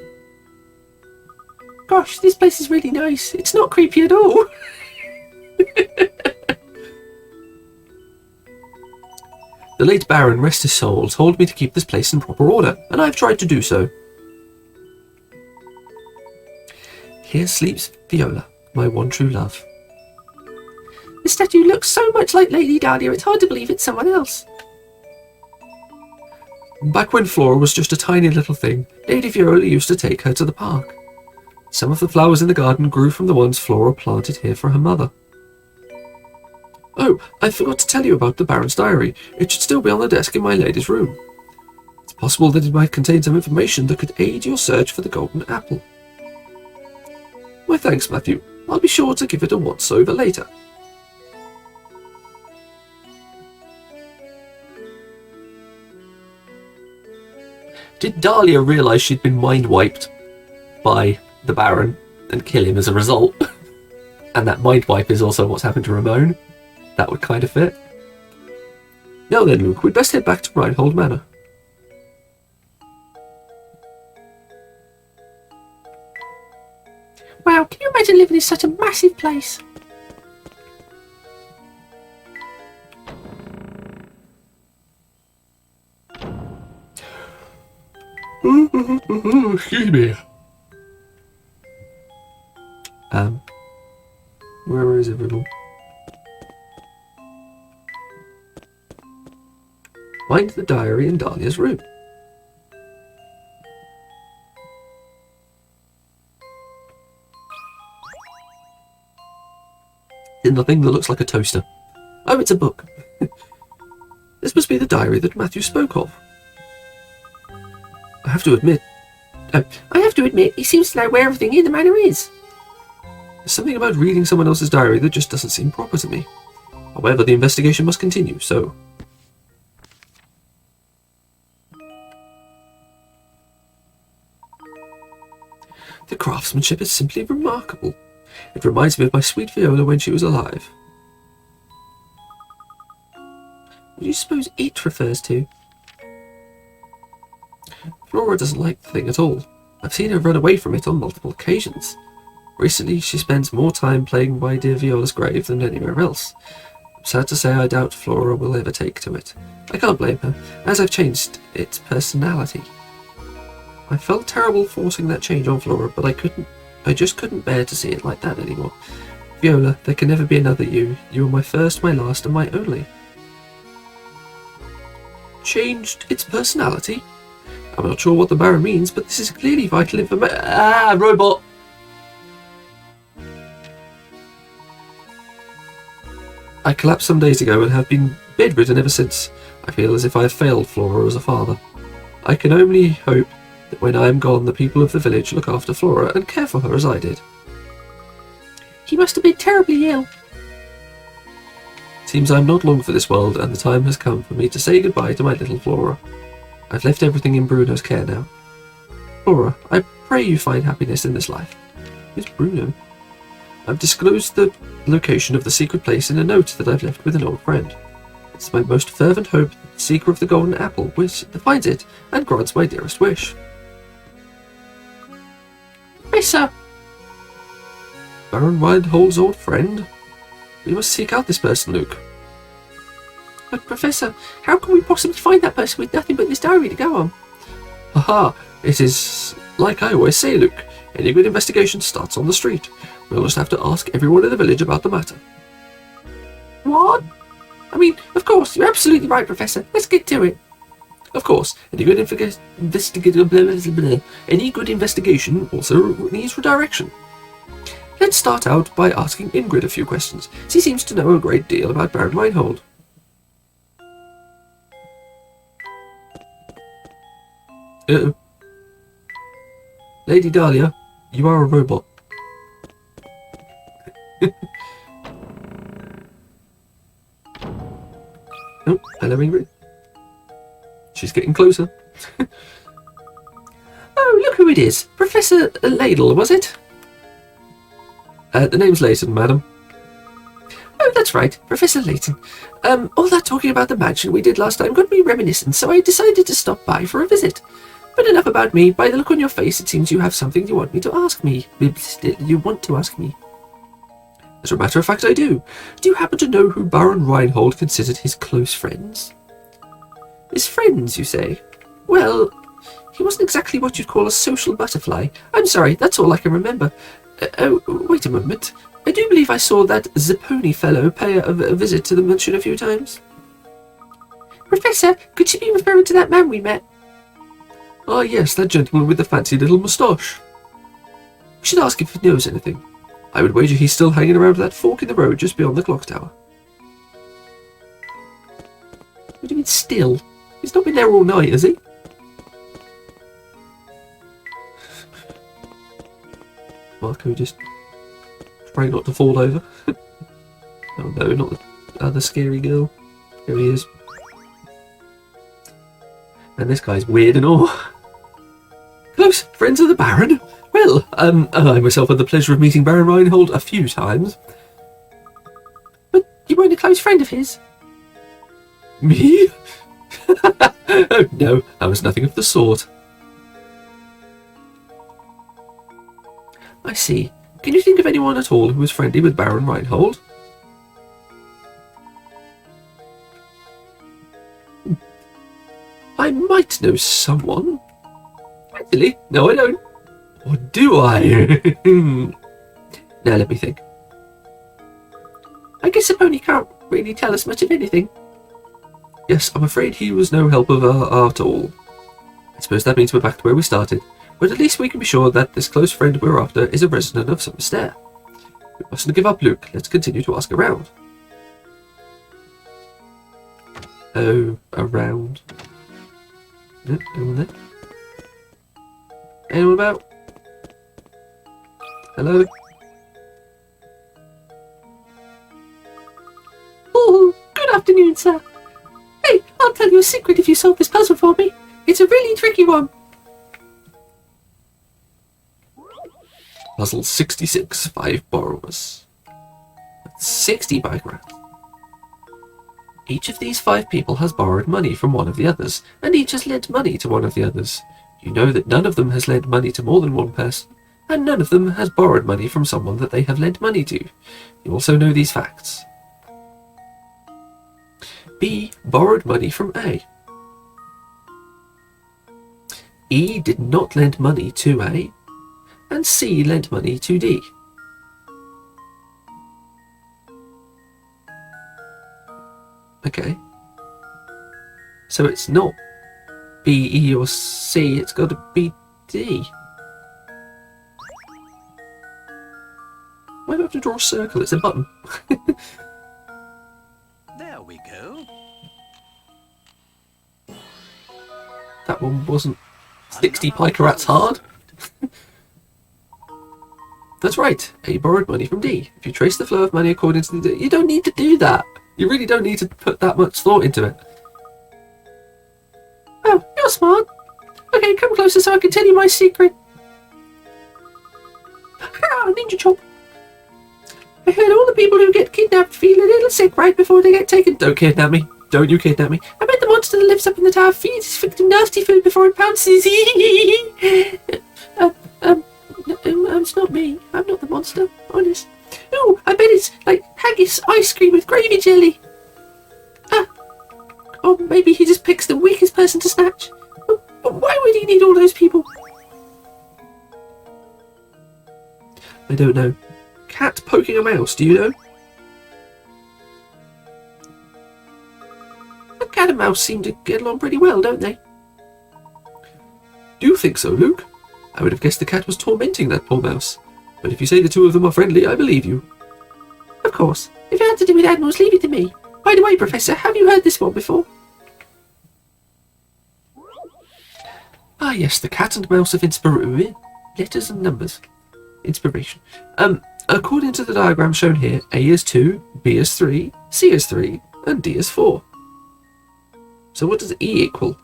Gosh, this place is really nice. It's not creepy at all. The late Baron, rest his soul, told me to keep this place in proper order, and I've tried to do so. Here sleeps Viola, my one true love. The statue looks so much like Lady Dahlia, it's hard to believe it's someone else. Back when Flora was just a tiny little thing, Lady Viola used to take her to the park. Some of the flowers in the garden grew from the ones Flora planted here for her mother. Oh, I forgot to tell you about the Baron's diary. It should still be on the desk in my lady's room. It's possible that it might contain some information that could aid your search for the golden apple. My thanks, Matthew. I'll be sure to give it a once-over later. Did Dahlia realise she'd been mind-wiped by the Baron and kill him as a result? And that mind-wipe is also what's happened to Ramon? That would kind of fit. Now then, Luke, we'd best head back to Reinhold Manor. Wow, can you imagine living in such a massive place? Excuse me. Where is everyone? Find the diary in Dahlia's room. In the thing that looks like a toaster. Oh, it's a book. This must be the diary that Matthew spoke of. I have to admit, he seems to know where everything in the manor is. There's something about reading someone else's diary that just doesn't seem proper to me. However, the investigation must continue, so... The craftsmanship is simply remarkable. It reminds me of my sweet Viola when she was alive. What do you suppose it refers to? Flora doesn't like the thing at all. I've seen her run away from it on multiple occasions. Recently, she spends more time playing by dear Viola's grave than anywhere else. I'm sad to say I doubt Flora will ever take to it. I can't blame her, as I've changed its personality. I felt terrible forcing that change on Flora, but I just couldn't bear to see it like that anymore. Viola, there can never be another you. You are my first, my last, and my only. Changed its personality? I'm not sure what the Baron means, but this is clearly vital information. Ah, robot! I collapsed some days ago and have been bedridden ever since. I feel as if I have failed Flora as a father. I can only hope that when I am gone, the people of the village look after Flora and care for her as I did. He must have been terribly ill. Seems I'm not long for this world, and the time has come for me to say goodbye to my little Flora. I've left everything in Bruno's care now. Flora, I pray you find happiness in this life. Who's Bruno? I've disclosed the location of the secret place in a note that I've left with an old friend. It's my most fervent hope that the seeker of the golden apple finds it and grants my dearest wish. Professor! Baron Reinhold's old friend? We must seek out this person, Luke. But Professor, how can we possibly find that person with nothing but this diary to go on? Haha, it is like I always say, Luke. Any good investigation starts on the street. We'll just have to ask everyone in the village about the matter. What? I mean, of course, you're absolutely right, Professor. Let's get to it. Of course, any good investigation also needs redirection. Let's start out by asking Ingrid a few questions. She seems to know a great deal about Baron Reinhold. Uh-oh. Lady Dahlia, you are a robot. Oh, hello Ingrid. She's getting closer. Oh, look who it is. Professor Ladle, was it? The name's Layton, madam. Oh, that's right, Professor Layton. All that talking about the mansion we did last time got me reminiscent, so I decided to stop by for a visit. But enough about me. By the look on your face, it seems you have something you want to ask me. As a matter of fact, I do. Do you happen to know who Baron Reinhold considered his close friends? His friends, you say? Well, he wasn't exactly what you'd call a social butterfly. I'm sorry, that's all I can remember. Wait a moment. I do believe I saw that Zapponi fellow pay a visit to the mansion a few times. Professor, could she be referring to that man we met? Ah, yes, that gentleman with the fancy little moustache. We should ask if he knows anything. I would wager he's still hanging around that fork in the road just beyond the clock tower. What do you mean, still? He's not been there all night, has he? Marco just trying not to fall over. Oh no, not the other scary girl. There he is. And this guy's weird and all. Close friends of the Baron? Well, I myself had the pleasure of meeting Baron Reinhold a few times. But you weren't a close friend of his? Me? Oh no, I was nothing of the sort. I see. Can you think of anyone at all who was friendly with Baron Reinhold? I might know someone. Actually, no I don't. Or do I? Now let me think. I guess Zapponi can't really tell us much of anything. Yes, I'm afraid he was no help of our at all. I suppose that means we're back to where we started, but at least we can be sure that this close friend we're after is a resident of St Mystere. We mustn't give up, Luke. Let's continue to ask around. Oh, around. No, no one there. Anyone about? Hello? Oh, good afternoon, sir. Hey, I'll tell you a secret if you solve this puzzle for me. It's a really tricky one. Puzzle 66, 5 borrowers. That's 60 bike rats. Each of these 5 people has borrowed money from one of the others, and each has lent money to one of the others. You know that none of them has lent money to more than one person, and none of them has borrowed money from someone that they have lent money to. You also know these facts. B borrowed money from A. E did not lend money to A, and C lent money to D. Okay. So it's not B, E or C, it's got to be D. Why do I have to draw a circle? It's a button. There we go. That one wasn't 60 piker rats hard. That's right, A borrowed money from D. If you trace the flow of money according to the... You don't need to do that. You really don't need to put that much thought into it. Oh, you're smart. Okay, come closer so I can tell you my secret. Ah, ninja chop. I heard all the people who get kidnapped feel a little sick right before they get taken. Don't kidnap me. Don't you kidnap me. I bet the monster that lives up in the tower feeds his victim nasty food before it pounces. It's not me. I'm not the monster. Honest. Oh, I bet it's like haggis ice cream with gravy jelly. Or maybe he just picks the weakest person to snatch. But why would he need all those people? I don't know. Cat poking a mouse, do you know? A cat and mouse seem to get along pretty well, don't they? Do you think so, Luke? I would have guessed the cat was tormenting that poor mouse. But if you say the two of them are friendly, I believe you. Of course. If it had to do with animals, leave it to me. By the way, Professor, have you heard this one before? Ah, yes, the cat and mouse of inspiration. Letters and numbers. Inspiration. According to the diagram shown here, A is 2, B is 3, C is 3, and D is 4. So what does E equal?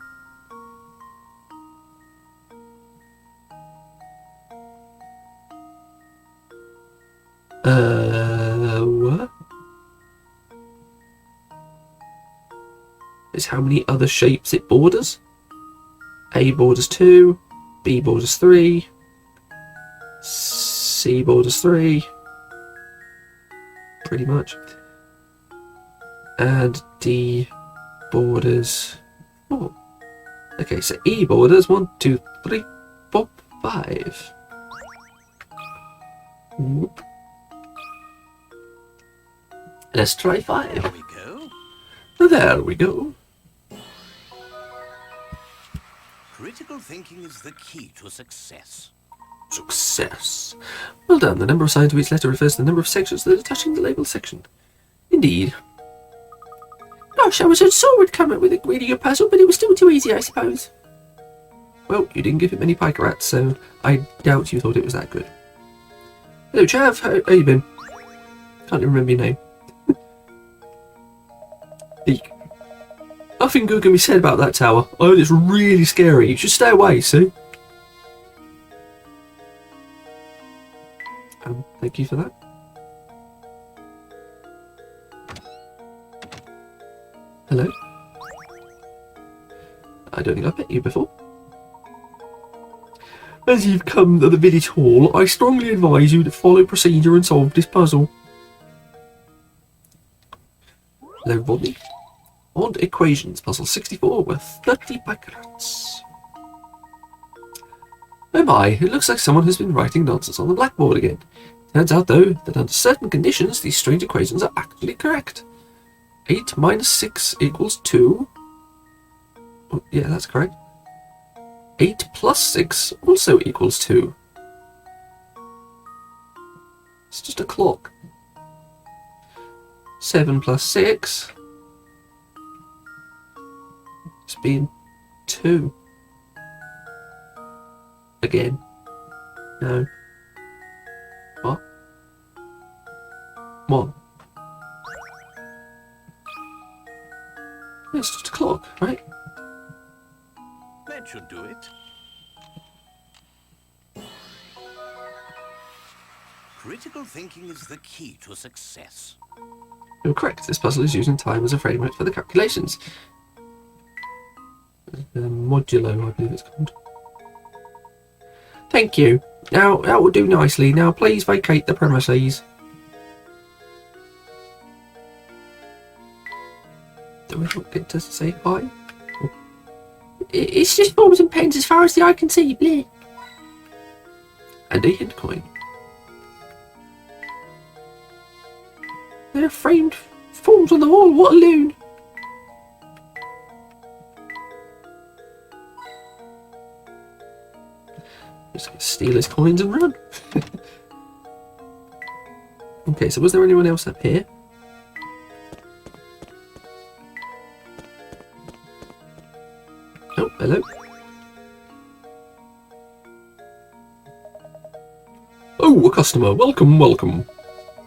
What? is how many other shapes it borders. A borders 2, B borders 3, C borders 3, pretty much, and D borders 4. Okay, so E borders 1, 2, 3, 4, 5. Whoop. Let's try 5. There we go. There we go. Critical thinking is the key to success. Success. Well done. The number assigned to each letter refers to the number of sections that are touching the label section. Indeed. Gosh, I was so we'd come up with a really good puzzle, but it was still too easy, I suppose. Well, you didn't give it many pike rats, so I doubt you thought it was that good. Hello, Chav. How you been? Can't even remember your name. Eek. Nothing good can be said about that tower. Oh, it's really scary. You should stay away, see? Thank you for that. Hello? I don't think I've met you before. As you've come to the village hall, I strongly advise you to follow procedure and solve this puzzle. Hello, Rodney. Odd equations, puzzle 64 with 30 picrats. Oh my, it looks like someone has been writing nonsense on the blackboard again. Turns out, though, that under certain conditions, these strange equations are actually correct. 8 minus 6 equals 2. Oh, yeah, that's correct. 8 plus 6 also equals 2. It's just a clock. 7 plus 6 is being 2. Again. No. What? 1. It's just a clock, right? That should do it. Critical thinking is the key to success. You're correct. This puzzle is using time as a framework for the calculations. Modulo, I believe it's called. Thank you. Now, that will do nicely. Now, please vacate the premises. Do we not get to say hi? Oh. It's just forms and pens as far as the eye can see. Bleh. And a hint coin. There are framed forms on the wall. What a loon! Just gonna steal his coins and run. Okay, so was there anyone else up here? Oh, hello. Oh, a customer. Welcome, welcome.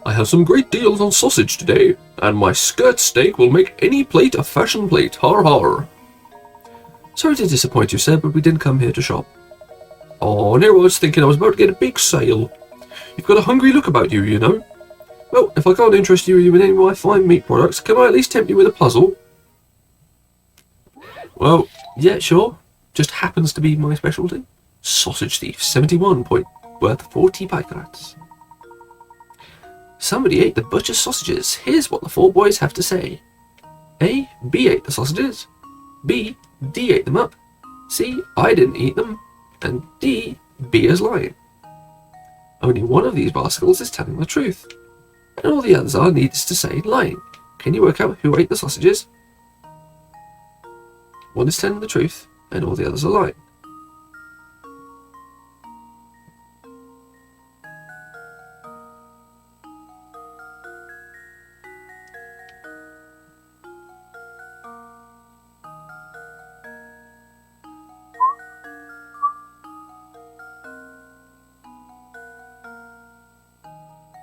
I have some great deals on sausage today, and my skirt steak will make any plate a fashion plate. Har har. Sorry to disappoint you, sir, but we didn't come here to shop. Oh, and here I was thinking I was about to get a big sale. You've got a hungry look about you, you know. Well, if I can't interest you in any of my fine meat products, can I at least tempt you with a puzzle? Well, yeah, sure. Just happens to be my specialty. Sausage thief, 71 point, worth 40 picrats. Somebody ate the butcher's sausages. Here's what the 4 boys have to say. A. B ate the sausages. B. D ate them up. C. I didn't eat them. And D. B is lying. Only one of these rascals is telling the truth. And all the others are, needless to say, lying. Can you work out who ate the sausages? One is telling the truth, and all the others are lying.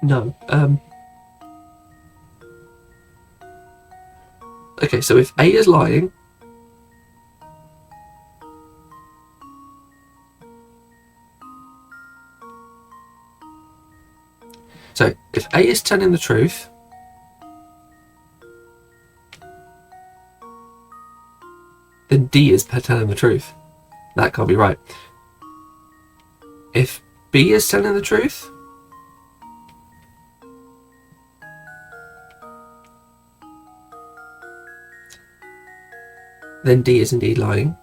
No. Okay, so if A is lying, so if A is telling the truth, then D is telling the truth. That can't be right. If B is telling the truth, then D is indeed lying.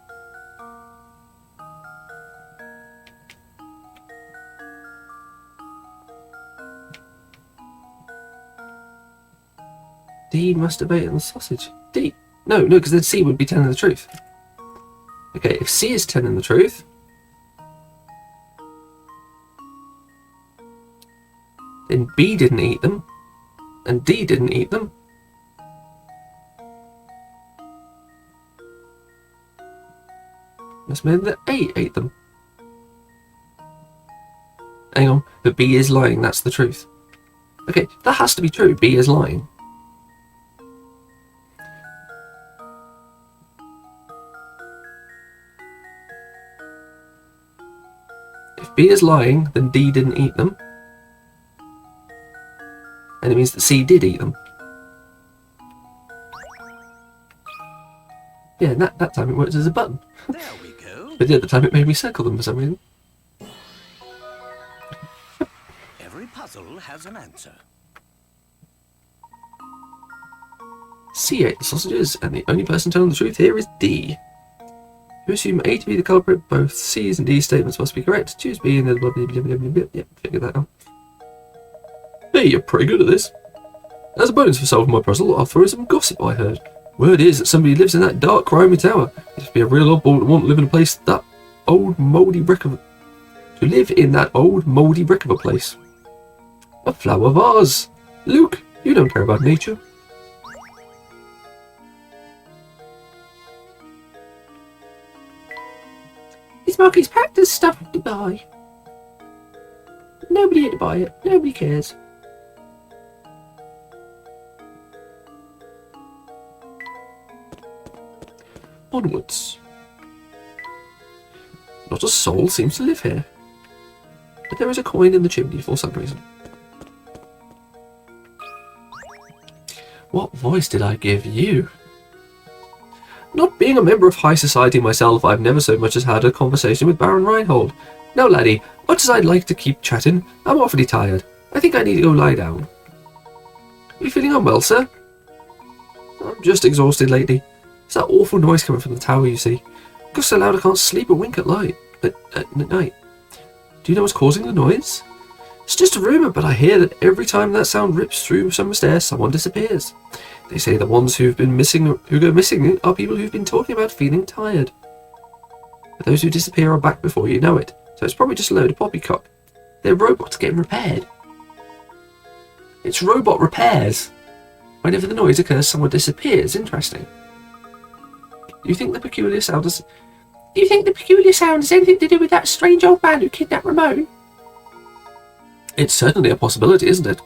D masturbate on the sausage. D. No, because then C would be telling the truth. Okay, if C is telling the truth, then B didn't eat them, and D didn't eat them. Must mean that A ate them. Hang on, but B is lying, that's the truth. Okay, that has to be true, B is lying. If B is lying, then D didn't eat them. And it means that C did eat them. Yeah, and that time it worked as a button. There we go. But the other time it made me circle them for some reason. Every puzzle has an answer. C ate the sausages, and the only person telling the truth here is D. You assume A to be the culprit, both C's and D's statements must be correct. Choose B and then blah blah blah blah blah blah. Yep, figure that out. Hey, you're pretty good at this. As a bonus for solving my puzzle, I'll throw some gossip I heard. Word is that somebody lives in that dark, grimy tower. It'd be a real oddball to want to live in a place that old, mouldy wreck of to live in that old, mouldy wreck of a place. A flower vase. Luke, you don't care about nature. It's Marky's practice stuff to buy. Nobody here to buy it. Nobody cares. Onwards. Not a soul seems to live here. But there is a coin in the chimney for some reason. What voice did I give you? Not being a member of high society myself, I've never so much as had a conversation with Baron Reinhold. Now, laddie, much as I'd like to keep chatting, I'm awfully tired. I think I need to go lie down. Are you feeling unwell, sir? I'm just exhausted lately. It's that awful noise coming from the tower, you see. It goes so loud I can't sleep or wink at night. At night. Do you know what's causing the noise? It's just a rumour, but I hear that every time that sound rips through St Mystere, someone disappears. They say the ones who go missing are people who've been talking about feeling tired. But those who disappear are back before you know it, so it's probably just a load of poppycock. They're robots getting repaired. It's robot repairs. Whenever the noise occurs, someone disappears. Interesting. Do you think the peculiar sound has anything to do with that strange old man who kidnapped Ramon? It's certainly a possibility, isn't it?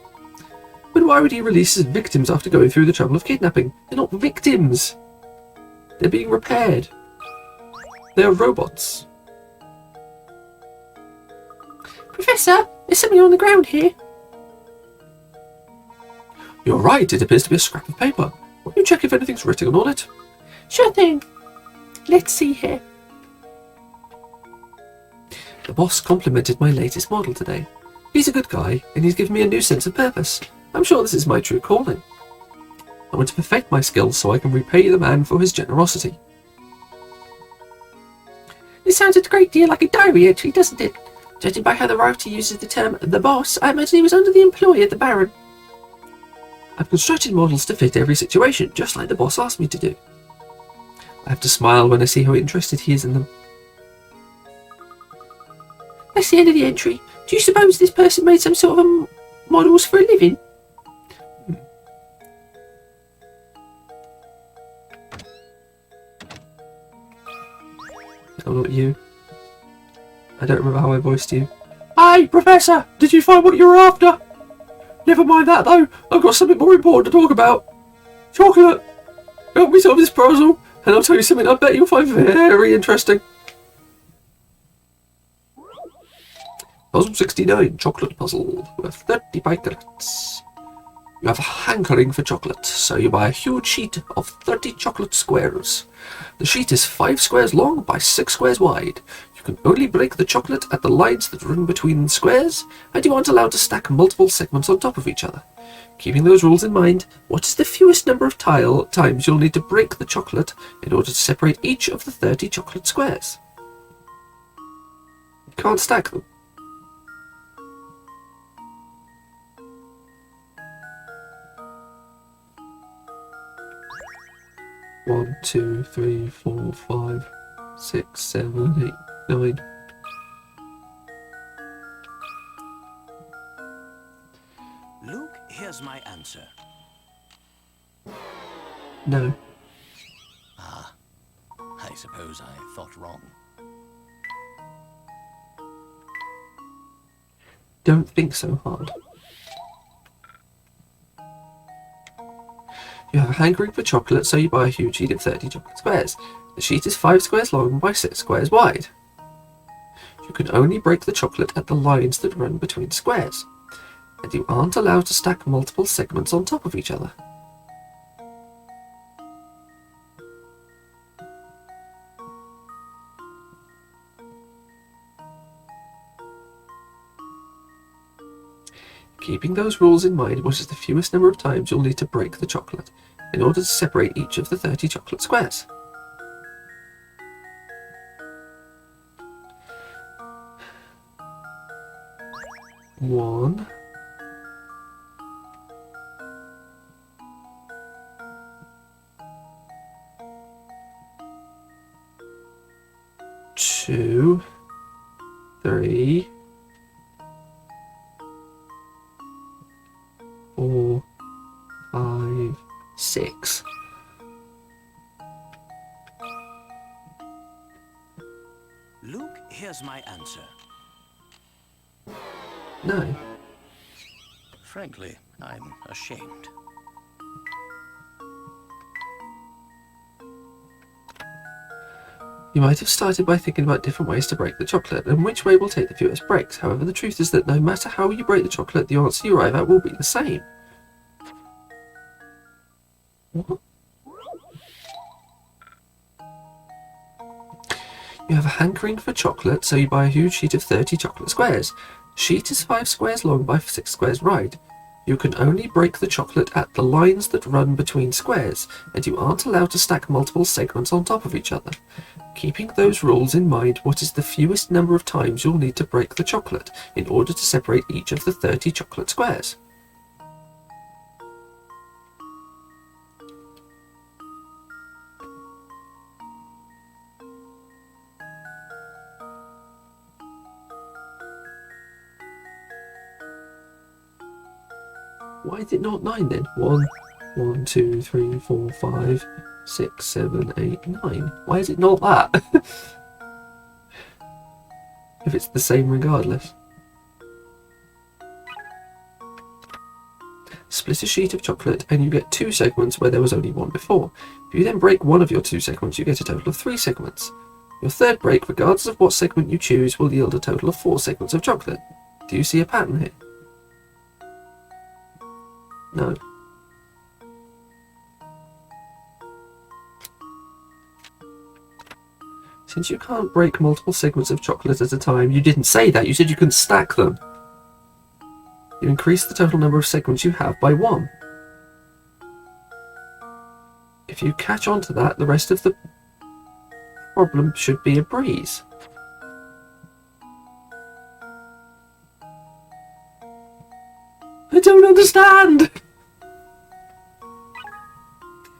But why would he release his victims after going through the trouble of kidnapping? They're not victims. They're being repaired. They're robots. Professor, there's something on the ground here. You're right, it appears to be a scrap of paper. Will you check if anything's written on it? Sure thing. Let's see here. The boss complimented my latest model today. He's a good guy, and he's given me a new sense of purpose. I'm sure this is my true calling. I want to perfect my skills so I can repay the man for his generosity. This sounds a great deal like a diary entry, doesn't it? Judging by how the writer uses the term the boss, I imagine he was under the employ of the Baron. I've constructed models to fit every situation, just like the boss asked me to do. I have to smile when I see how interested he is in them. That's the end of the entry. Do you suppose this person made some sort of models for a living? Oh, not you. I don't remember how I voiced you. Hey, Professor! Did you find what you were after? Never mind that, though. I've got something more important to talk about. Chocolate! Help me solve this puzzle, and I'll tell you something I bet you'll find very interesting. Puzzle 69, chocolate puzzle, worth 30 picrets. You have a hankering for chocolate, so you buy a huge sheet of 30 chocolate squares. The sheet is 5 squares long by 6 squares wide. You can only break the chocolate at the lines that run between squares, and you aren't allowed to stack multiple segments on top of each other. Keeping those rules in mind, what is the fewest number of times you'll need to break the chocolate in order to separate each of the 30 chocolate squares? You can't stack them. One, two, three, 4, 5, 6, 7, 8, 9. Luke, here's my answer. No. I suppose I thought wrong. Don't think so hard. You have a hankering for chocolate, so you buy a huge sheet of 30 chocolate squares. The sheet is 5 squares long by 6 squares wide. You can only break the chocolate at the lines that run between squares, and you aren't allowed to stack multiple segments on top of each other. Keeping those rules in mind, what is the fewest number of times you'll need to break the chocolate in order to separate each of the 30 chocolate squares? One. Two. 3. 4, 5, 6. Luke, here's my answer. No. Frankly, I'm ashamed. You might have started by thinking about different ways to break the chocolate, and which way will take the fewest breaks. However, the truth is that no matter how you break the chocolate, the answer you arrive at will be the same. What? You have a hankering for chocolate, so you buy a huge sheet of 30 chocolate squares. The sheet is 5 squares long by 6 squares wide. You can only break the chocolate at the lines that run between squares, and you aren't allowed to stack multiple segments on top of each other. Keeping those rules in mind, what is the fewest number of times you'll need to break the chocolate in order to separate each of the 30 chocolate squares? Why is it not 9 then? 1, 2, 3, 4, 5, 6, 7, 8, 9. Why is it not that? If it's the same regardless. Split a sheet of chocolate and you get 2 segments where there was only 1 before. If you then break one of your 2 segments, you get a total of 3 segments. Your third break, regardless of what segment you choose, will yield a total of 4 segments of chocolate. Do you see a pattern here? No. Since you can't break multiple segments of chocolate at a time, you didn't say that, you said you can stack them. You increase the total number of segments you have by 1. If you catch on to that, the rest of the problem should be a breeze. I don't understand!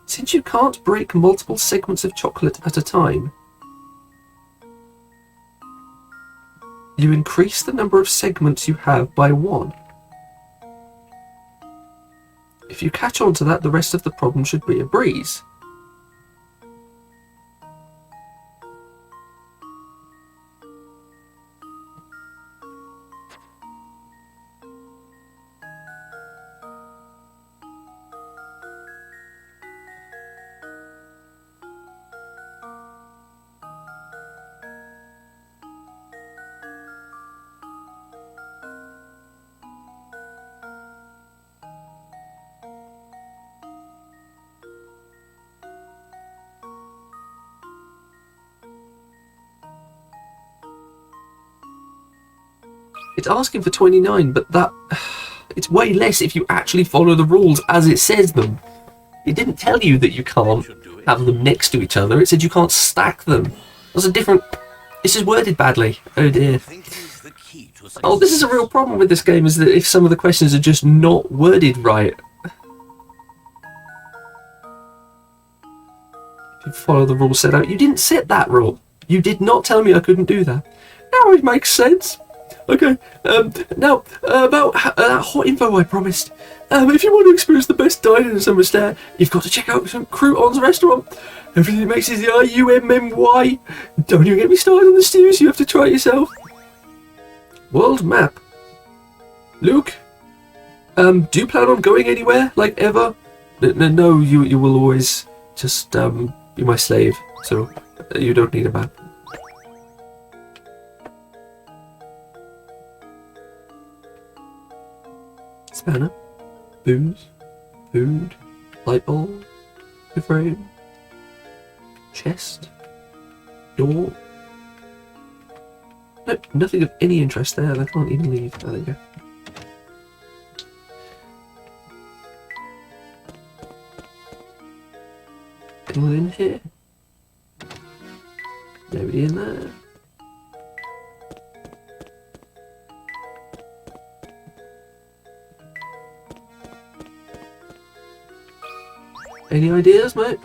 Since you can't break multiple segments of chocolate at a time, you increase the number of segments you have by 1. If you catch on to that, the rest of the problem should be a breeze. It's asking for 29, but that... It's way less if you actually follow the rules as it says them. It didn't tell you that you can't have them next to each other. It said you can't stack them. That's a different... This is worded badly. Oh dear. Oh, this is a real problem with this game, is that if some of the questions are just not worded right. If you follow the rules set out. You didn't set that rule. You did not tell me I couldn't do that. Now it makes sense. Okay, now, about that hot info I promised. If you want to experience the best dining in St Mystere, you've got to check out St Crouton's restaurant. Everything makes is the IUMMY. Don't even get me started on the stews, you have to try it yourself. World map. Luke, do you plan on going anywhere, like ever? No, you will always just, be my slave, so you don't need a map. Spanner, booze, food, light bulb, the frame, chest, door. Nope, nothing of any interest there. I can't even leave. There you go. Anyone in here? Nobody in there. Any ideas, mate?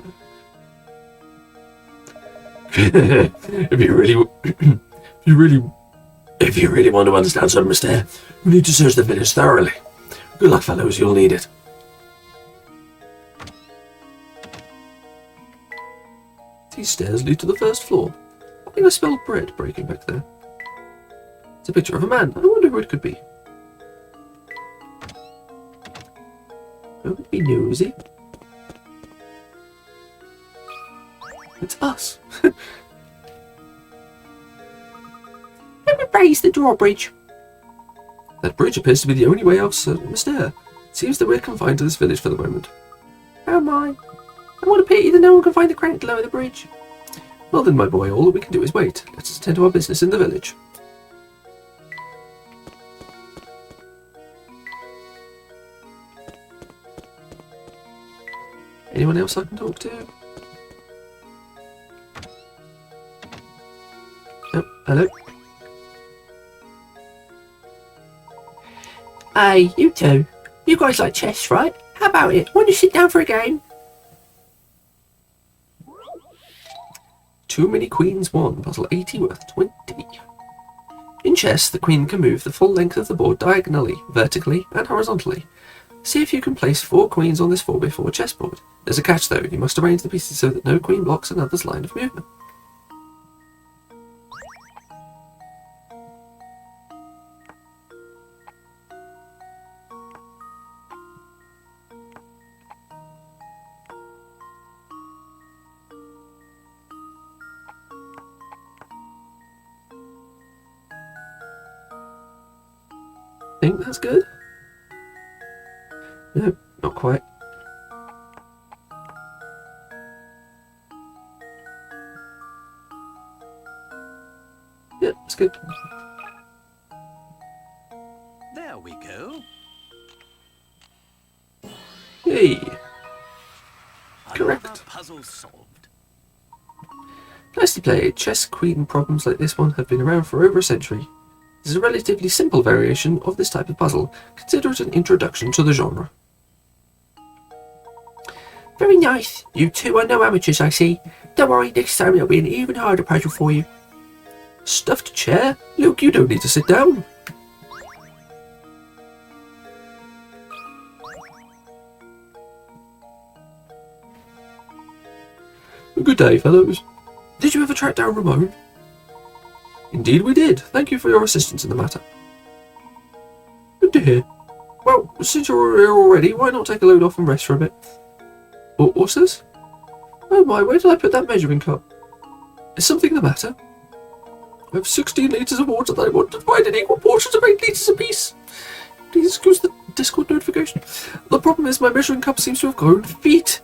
if you really want to understand St Mystere, you need to search the village thoroughly. Good luck, fellows. You'll need it. These stairs lead to the first floor. I think I smelled bread breaking back there. It's a picture of a man. I wonder who it could be. Don't be nosy. It's us. Let me raise the drawbridge. That bridge appears to be the only way out of St Mystere. It seems that we're confined to this village for the moment. Oh my. I want to pity that no one can find the crank to lower the bridge. Well then, my boy, all that we can do is wait. Let us attend to our business in the village. Anyone else I can talk to? Oh, hello. Hey, you two. You guys like chess, right? How about it? Want to sit down for a game? Too many queens won. Puzzle 80 worth 20. In chess, the queen can move the full length of the board diagonally, vertically, and horizontally. See if you can place 4 queens on this 4x4 chessboard. There's a catch though. You must arrange the pieces so that no queen blocks another's line of movement. Think that's good? No, not quite. Yeah, it's good. There we go. Yay! Correct. Another puzzle solved. Nicely played. Chess queen problems like this one have been around for over a century. This is a relatively simple variation of this type of puzzle. Consider it an introduction to the genre. Very nice. You two are no amateurs, I see. Don't worry, next time it'll be an even harder puzzle for you. Stuffed chair? Luke, you don't need to sit down. Good day, fellows. Did you ever track down Ramon? Indeed we did. Thank you for your assistance in the matter. Good to hear. Well, since you're here already, why not take a load off and rest for a bit? What's this? Oh my, where did I put that measuring cup? Is something the matter? I have 16 litres of water that I want to find in equal portions of 8 litres apiece. Please excuse the Discord notification. The problem is my measuring cup seems to have grown feet.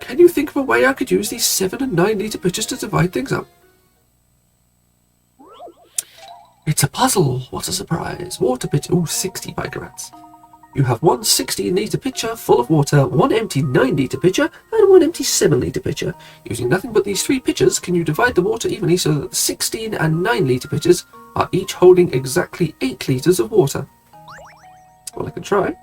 Can you think of a way I could use these 7 and 9 litre pitchers to divide things up? It's a puzzle. What a surprise. Water pitcher. Ooh, 60 piker rats. You have one 16-litre pitcher full of water, one empty 9-litre pitcher, and one empty 7-litre pitcher. Using nothing but these 3 pitchers, can you divide the water evenly so that the 16 and 9-litre pitchers are each holding exactly 8 litres of water? Well, I can try.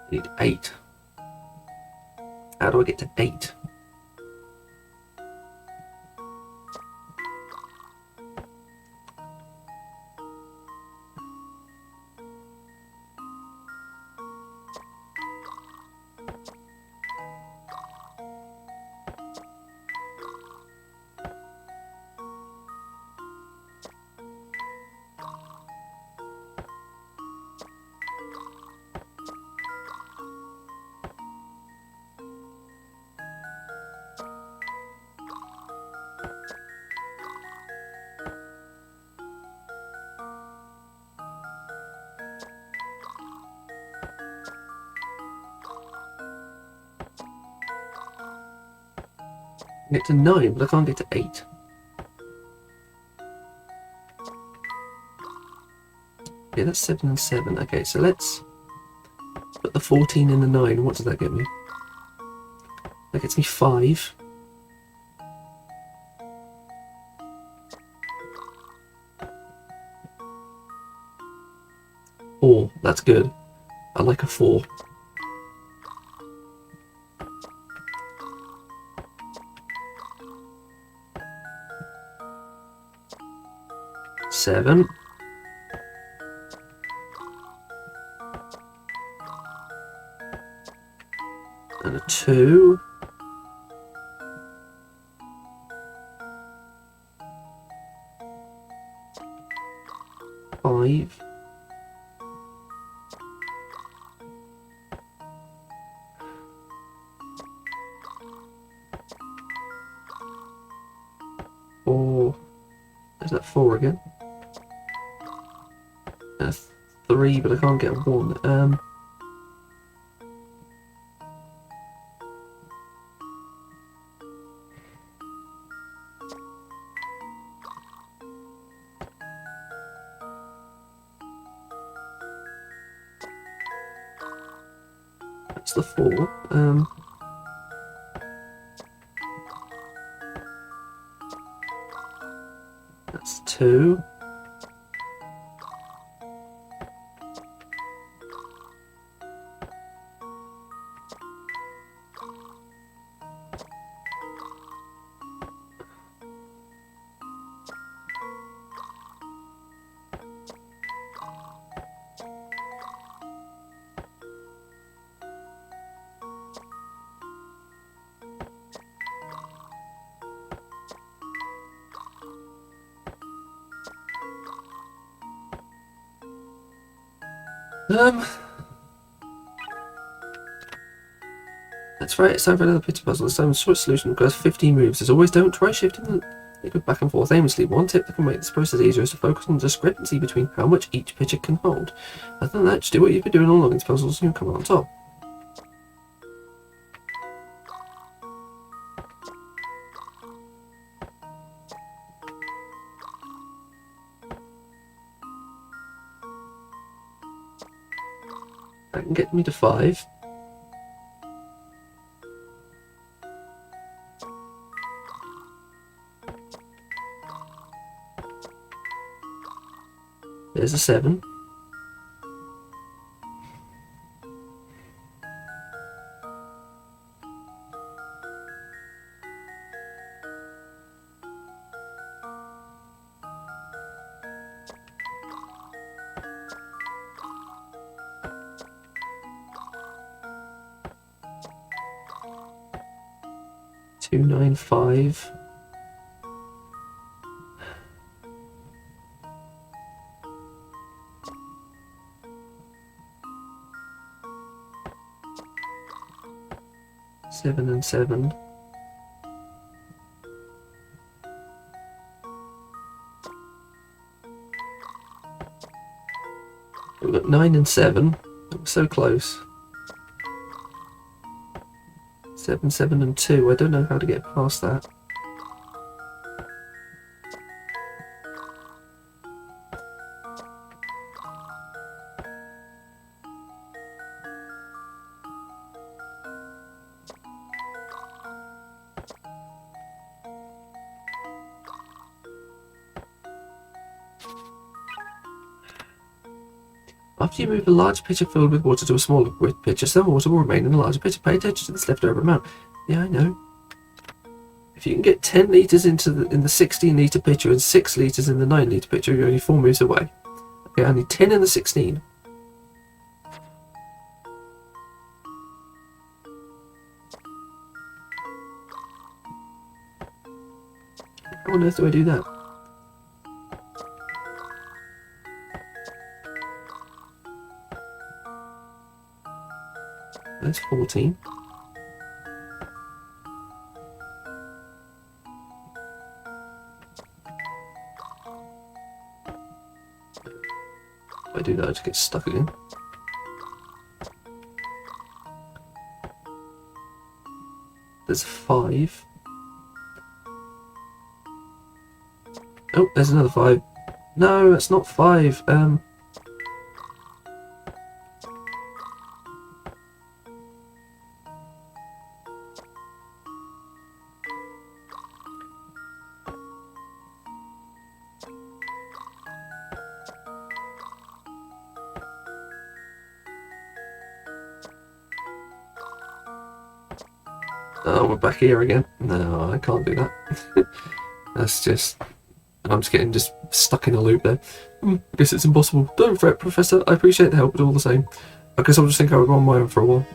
I need 8. How do I get to 8? I get to 9, but I can't get to 8. Okay, that's 7 and 7. Okay, so let's put the 14 in the 9. What does that get me? That gets me 5. Four. That's good. I like a 4. Seven. And a 2. Five. Four. Is that 4 again? 3, but I can't get a 1. That's the 4. That's 2. That's right, it's time for another picture puzzle. This time the short solution requires 15 moves. As always, don't try shifting the liquid back and forth aimlessly. One tip that can make this process easier is to focus on the discrepancy between how much each pitcher can hold. Other than that, just do what you've been doing all along in these puzzles and you'll come out on top. That can get me to 5. There's a 7. Two, 9, 5. 7 and 7. We've got 9 and 7. That was so close. 7, 7 and 2. I don't know how to get past that. After you move a large pitcher filled with water to a smaller pitcher, some water will remain in the larger pitcher. Pay attention to this leftover amount. Yeah, I know. If you can get 10 litres in the 16 litre pitcher and 6 litres in the 9 litre pitcher, you're only 4 moves away. Okay, I need 10 in the 16. How on earth do I do that? That's 14. If I do that, I just get stuck again. There's 5. Oh, there's another 5. No, that's not 5. Oh, we're back here again. No, I can't do that. That's just... I'm just getting stuck in a loop there. I guess it's impossible. Don't fret, Professor. I appreciate the help, but all the same. I guess I'll just think I would go on my own for a while.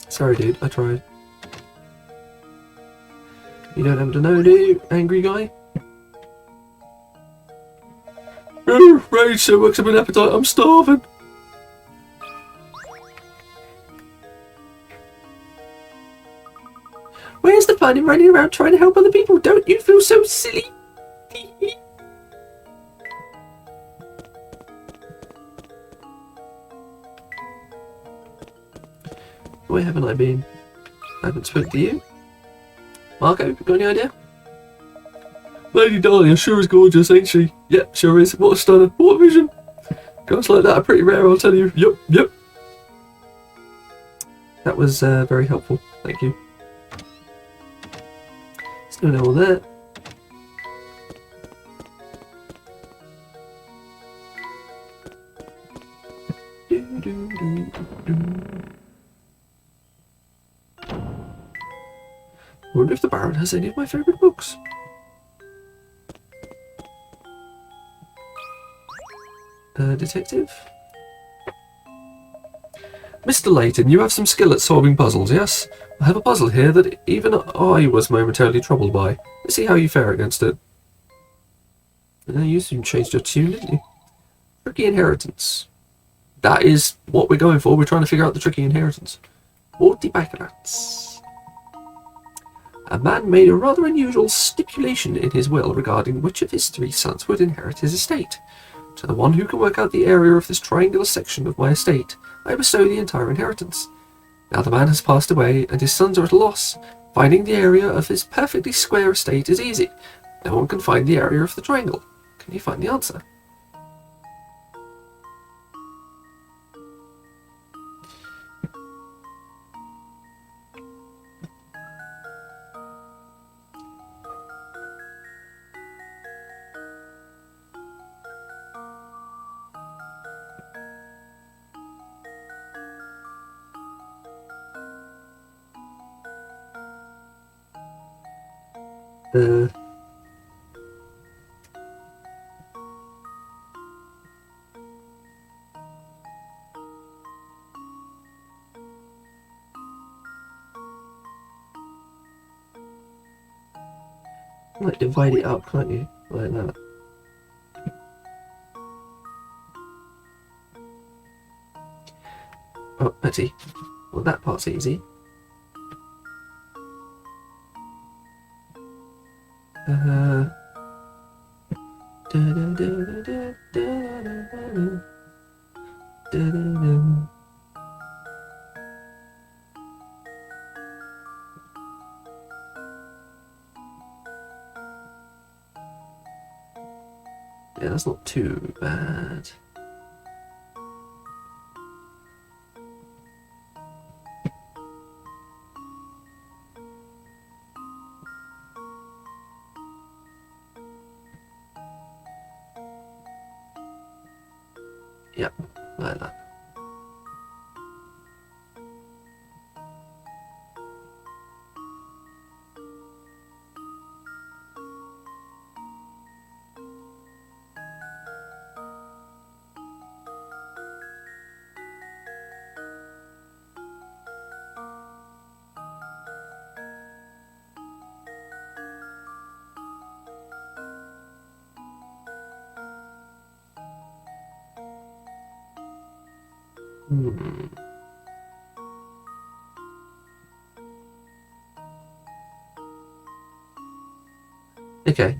Sorry, dude. I tried. You don't happen to know, do you, angry guy? Oh, rage so works up an appetite. I'm starving. Where's the fun in running around trying to help other people? Don't you feel so silly? Where haven't I been? I haven't spoken to you. Marco, got any idea? Lady Dahlia sure is gorgeous, ain't she? Yep, sure is. What a stunner. What a vision. Girls like that are pretty rare, I'll tell you. Yep. That was very helpful. Thank you. Still know all that. I wonder if the Baron has any of my favourite books. Detective? Mr. Layton, you have some skill at solving puzzles, yes? I have a puzzle here that even I was momentarily troubled by. Let's see how you fare against it. You soon changed your tune, didn't you? Tricky inheritance. That is what we're going for. We're trying to figure out the tricky inheritance. 40 baccarats. A man made a rather unusual stipulation in his will regarding which of his 3 sons would inherit his estate. To the one who can work out the area of this triangular section of my estate, I bestow the entire inheritance. Now the man has passed away, and his sons are at a loss. Finding the area of his perfectly square estate is easy. No one can find the area of the triangle. Can you find the answer? Like divide it up, can't you? Like that. Oh, Betty. Well, that part's easy. Uh, yeah, that's not too bad. Yep, like that. Hmm. Okay.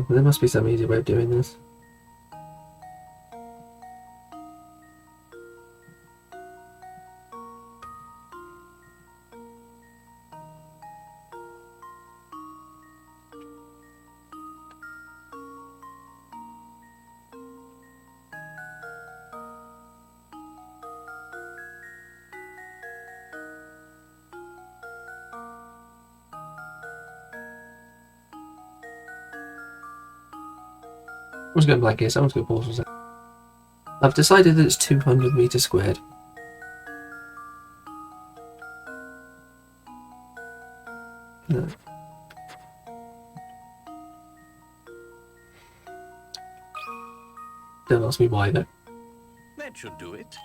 There must be some easy way of doing this. I'm just going black here, so I'm just going to pause for a second. I've decided that it's 200 meters squared. No. Don't ask me why, though. That should do it.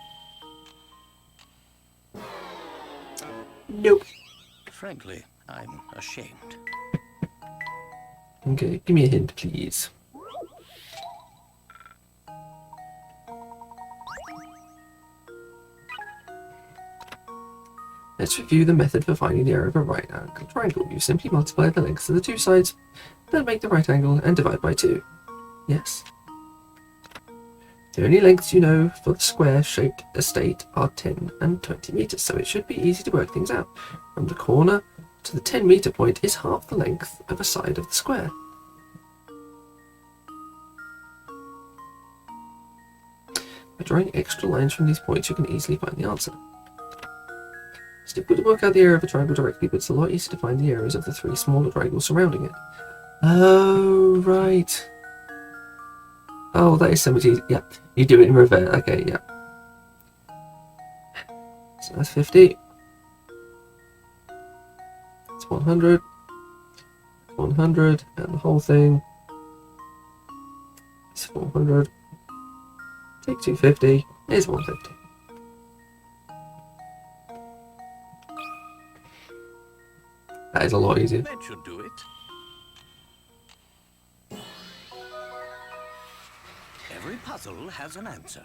Nope. Frankly, I'm ashamed. Okay, give me a hint, please. Let's review the method for finding the area of a right angle triangle. You simply multiply the lengths of the two sides, then make the right angle and divide by 2. Yes. The only lengths you know for the square-shaped estate are 10 and 20 meters, so it should be easy to work things out. From the corner to the 10-meter point is half the length of a side of the square. By drawing extra lines from these points, you can easily find the answer. It's difficult to work out the area of a triangle directly, but it's a lot easier to find the areas of the 3 smaller triangles surrounding it. Oh, right. Oh, that is so much easier. Yeah, you do it in reverse. Okay, yeah. So that's 50. It's 100. 100, and the whole thing is 400. Take 250 is 150. That is a lot easier. That should do it. Every puzzle has an answer.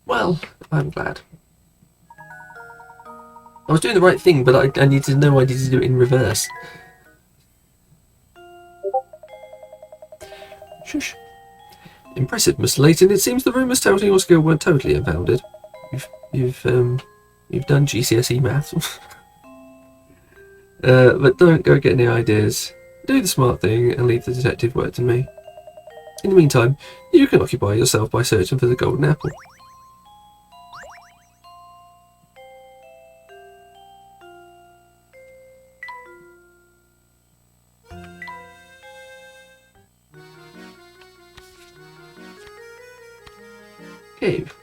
Well, I'm glad. I was doing the right thing, but I needed to know I needed to do it in reverse. Shush. Impressive, Miss Layton. It seems the rumours touting your skill weren't totally unfounded. You've done GCSE maths. But don't go get any ideas. Do the smart thing and leave the detective work to me. In the meantime, you can occupy yourself by searching for the golden apple.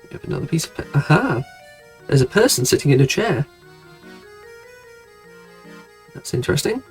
We have another piece of... Aha! There's a person sitting in a chair. That's interesting.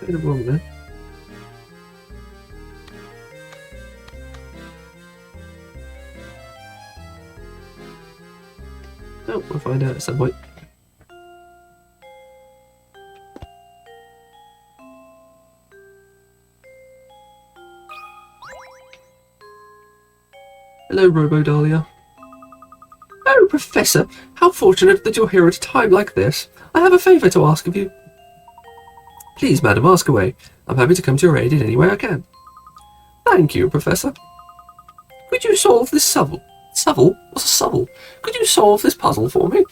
Bit of wrong there. Oh, we'll find out at some point. Hello, Robo-Dahlia. Oh, Professor, how fortunate that you're here at a time like this. I have a favour to ask of you. Please, madam, ask away. I'm happy to come to your aid in any way I can. Thank you, Professor. Could you solve this puzzle? What's a puzzle? Could you solve this puzzle for me?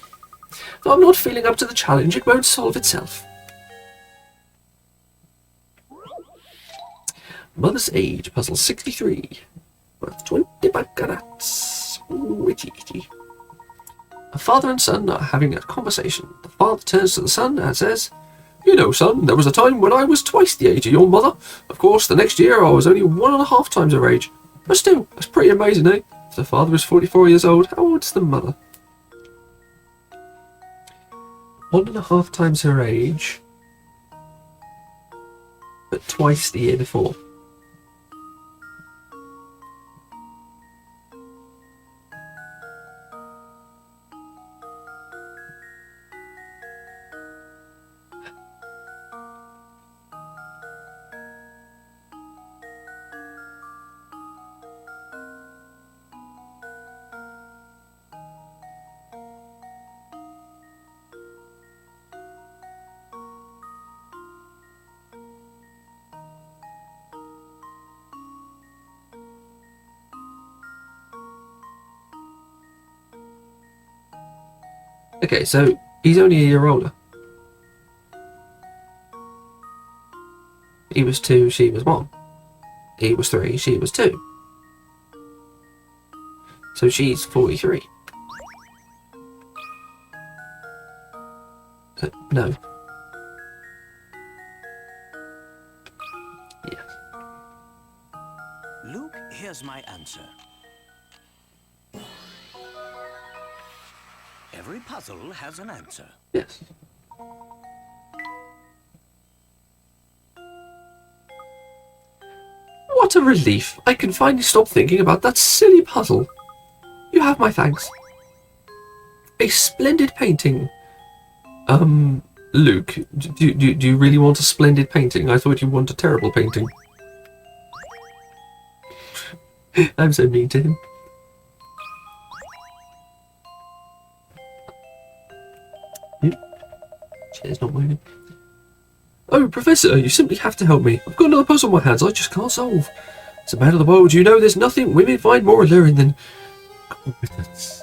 Though I'm not feeling up to the challenge, it won't solve itself. Mother's Age, puzzle 63. Worth 20 baccarats. Ooh, itchy, itchy. A father and son are having a conversation. The father turns to the son and says, "You know, son, there was a time when I was twice the age of your mother. Of course, the next year I was only 1.5 times her age. But still, that's pretty amazing, eh? If the father is 44 years old, how old is the mother?" 1.5 times her age, but twice the year before. Okay, so he's only a year older. He was 2, she was 1. He was 3, she was 2. So she's 43. No. Yeah. Luke, here's my answer. Every puzzle has an answer. Yes. What a relief. I can finally stop thinking about that silly puzzle. You have my thanks. A splendid painting. Luke, do you really want a splendid painting? I thought you want a terrible painting. I'm so mean to him. Chair's not moving. Oh, Professor, you simply have to help me. I've got another puzzle on my hands I just can't solve. It's a matter of the world. You know there's nothing women find more alluring than competence.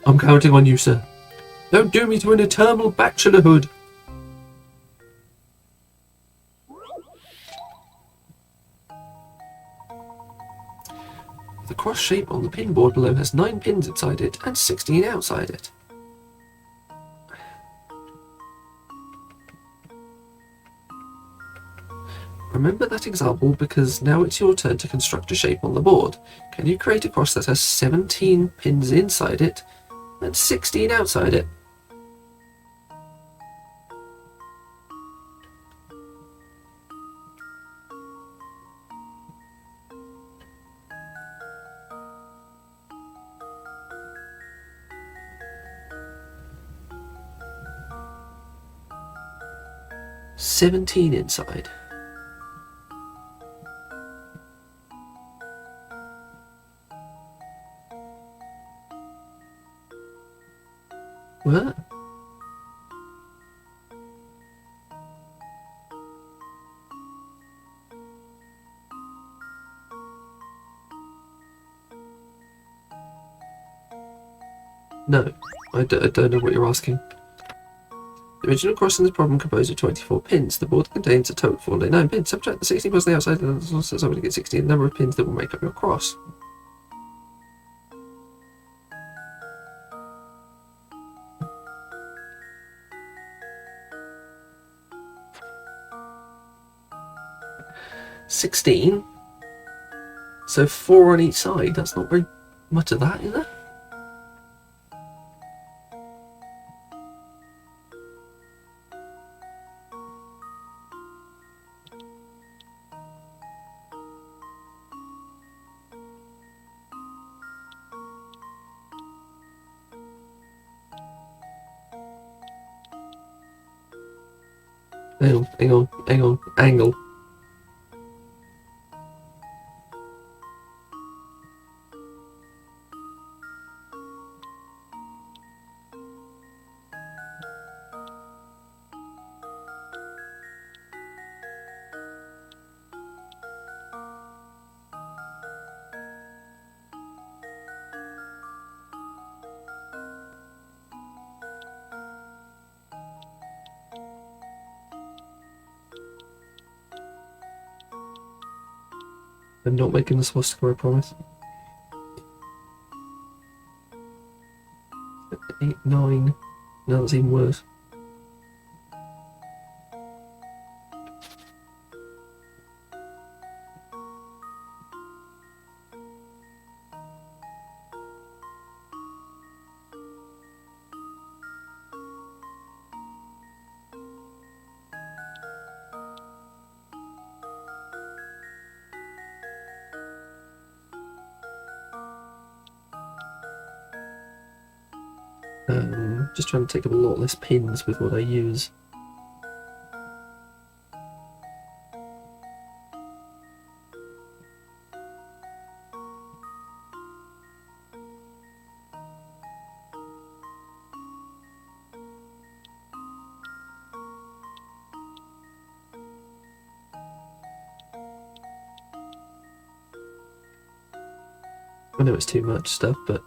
I'm counting on you, sir. Don't doom me to an eternal bachelorhood. The cross shape on the pin board below has 9 pins inside it and 16 outside it. Remember that example because now it's your turn to construct a shape on the board. Can you create a cross that has 17 pins inside it and 16 outside it? "17 inside. What? No, I don't know what you're asking. The original cross in this problem composed of 24 pins. The board contains a total of 49 pins. Subtract the 16 plus the outside, and somebody get 16 the number of pins that will make up your cross. $16. So 4 on each side. That's not very much of that, is it? Hang on. Angle. I'm not making the swastika, I promise. 8, 9. No, that's even worse. Just trying to take up a lot less pins with what I use. I know it's too much stuff, but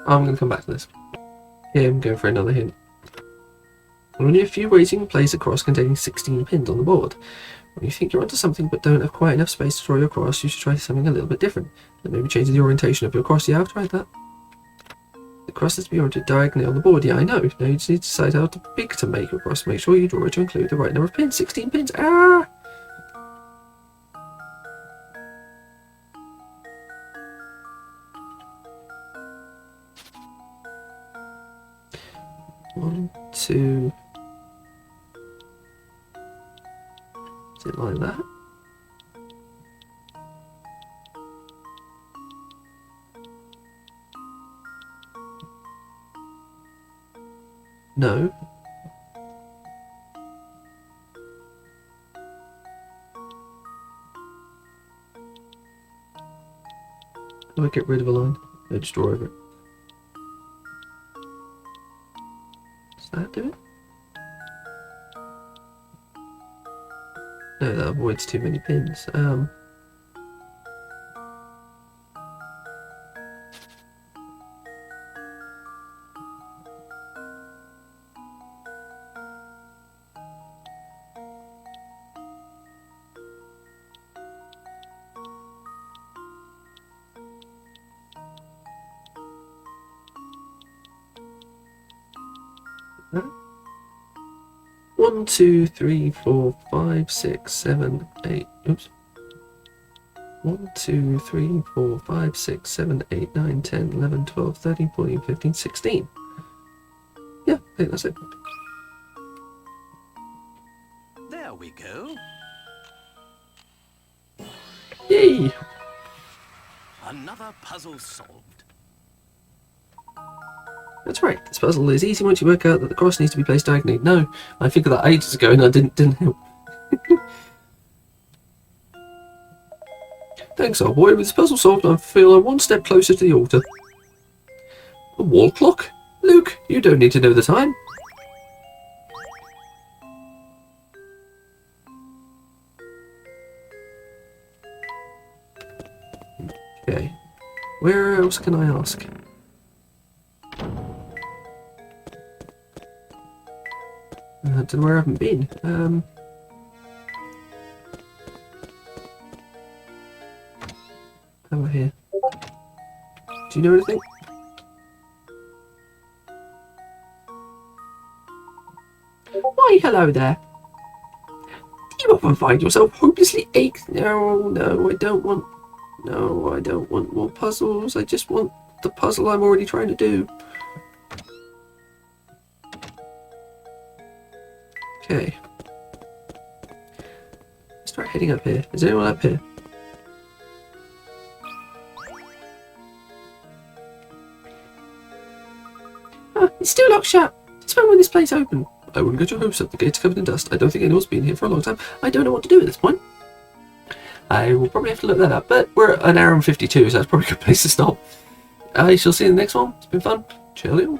I'm going to come back to this. Here, I'm going for another hint. Only a few ways you can place a cross containing 16 pins on the board. When you think you're onto something but don't have quite enough space to draw your cross, you should try something a little bit different. That maybe changes the orientation of your cross. Yeah, I've tried that. The cross has to be oriented diagonally on the board. Yeah, I know. Now you just need to decide how big to make your cross. Make sure you draw it to include the right number of pins. 16 pins. Ah! One, two. Is it like that? No. How do I get rid of a line? I just draw over it. Does that do it? No, that avoids too many pins. One, two, three, 4, 5, 6, 7, 8. Oops. 1, 2, 3, 4, 5, 6, 7, 8, 9, 10, 11, 12, 13, 14, 15, 16. Yeah, I think that's it. There we go. Yay! Yay! Another puzzle solved. That's right. This puzzle is easy once you work out that the cross needs to be placed diagonally. No, I figured that ages ago and I didn't help. Thanks, old boy. With this puzzle solved, I feel I'm one step closer to the altar. A wall clock? Luke, you don't need to know the time. Okay. Where else can I ask? I don't know where I haven't been. Over here. Do you know anything? Why, hello there. Do you often find yourself hopelessly ached? No, I don't want... No, I don't want more puzzles. I just want the puzzle I'm already trying to do. Okay. Let's start heading up here. Is anyone up here? It's still locked shut. Just when this place open. I wouldn't get your hopes up. The gate's covered in dust. I don't think anyone's been here for a long time. I don't know what to do at this point. I will probably have to look that up, but we're at an hour and 52, so that's probably a good place to stop. I shall see you in the next one. It's been fun. Cheerio.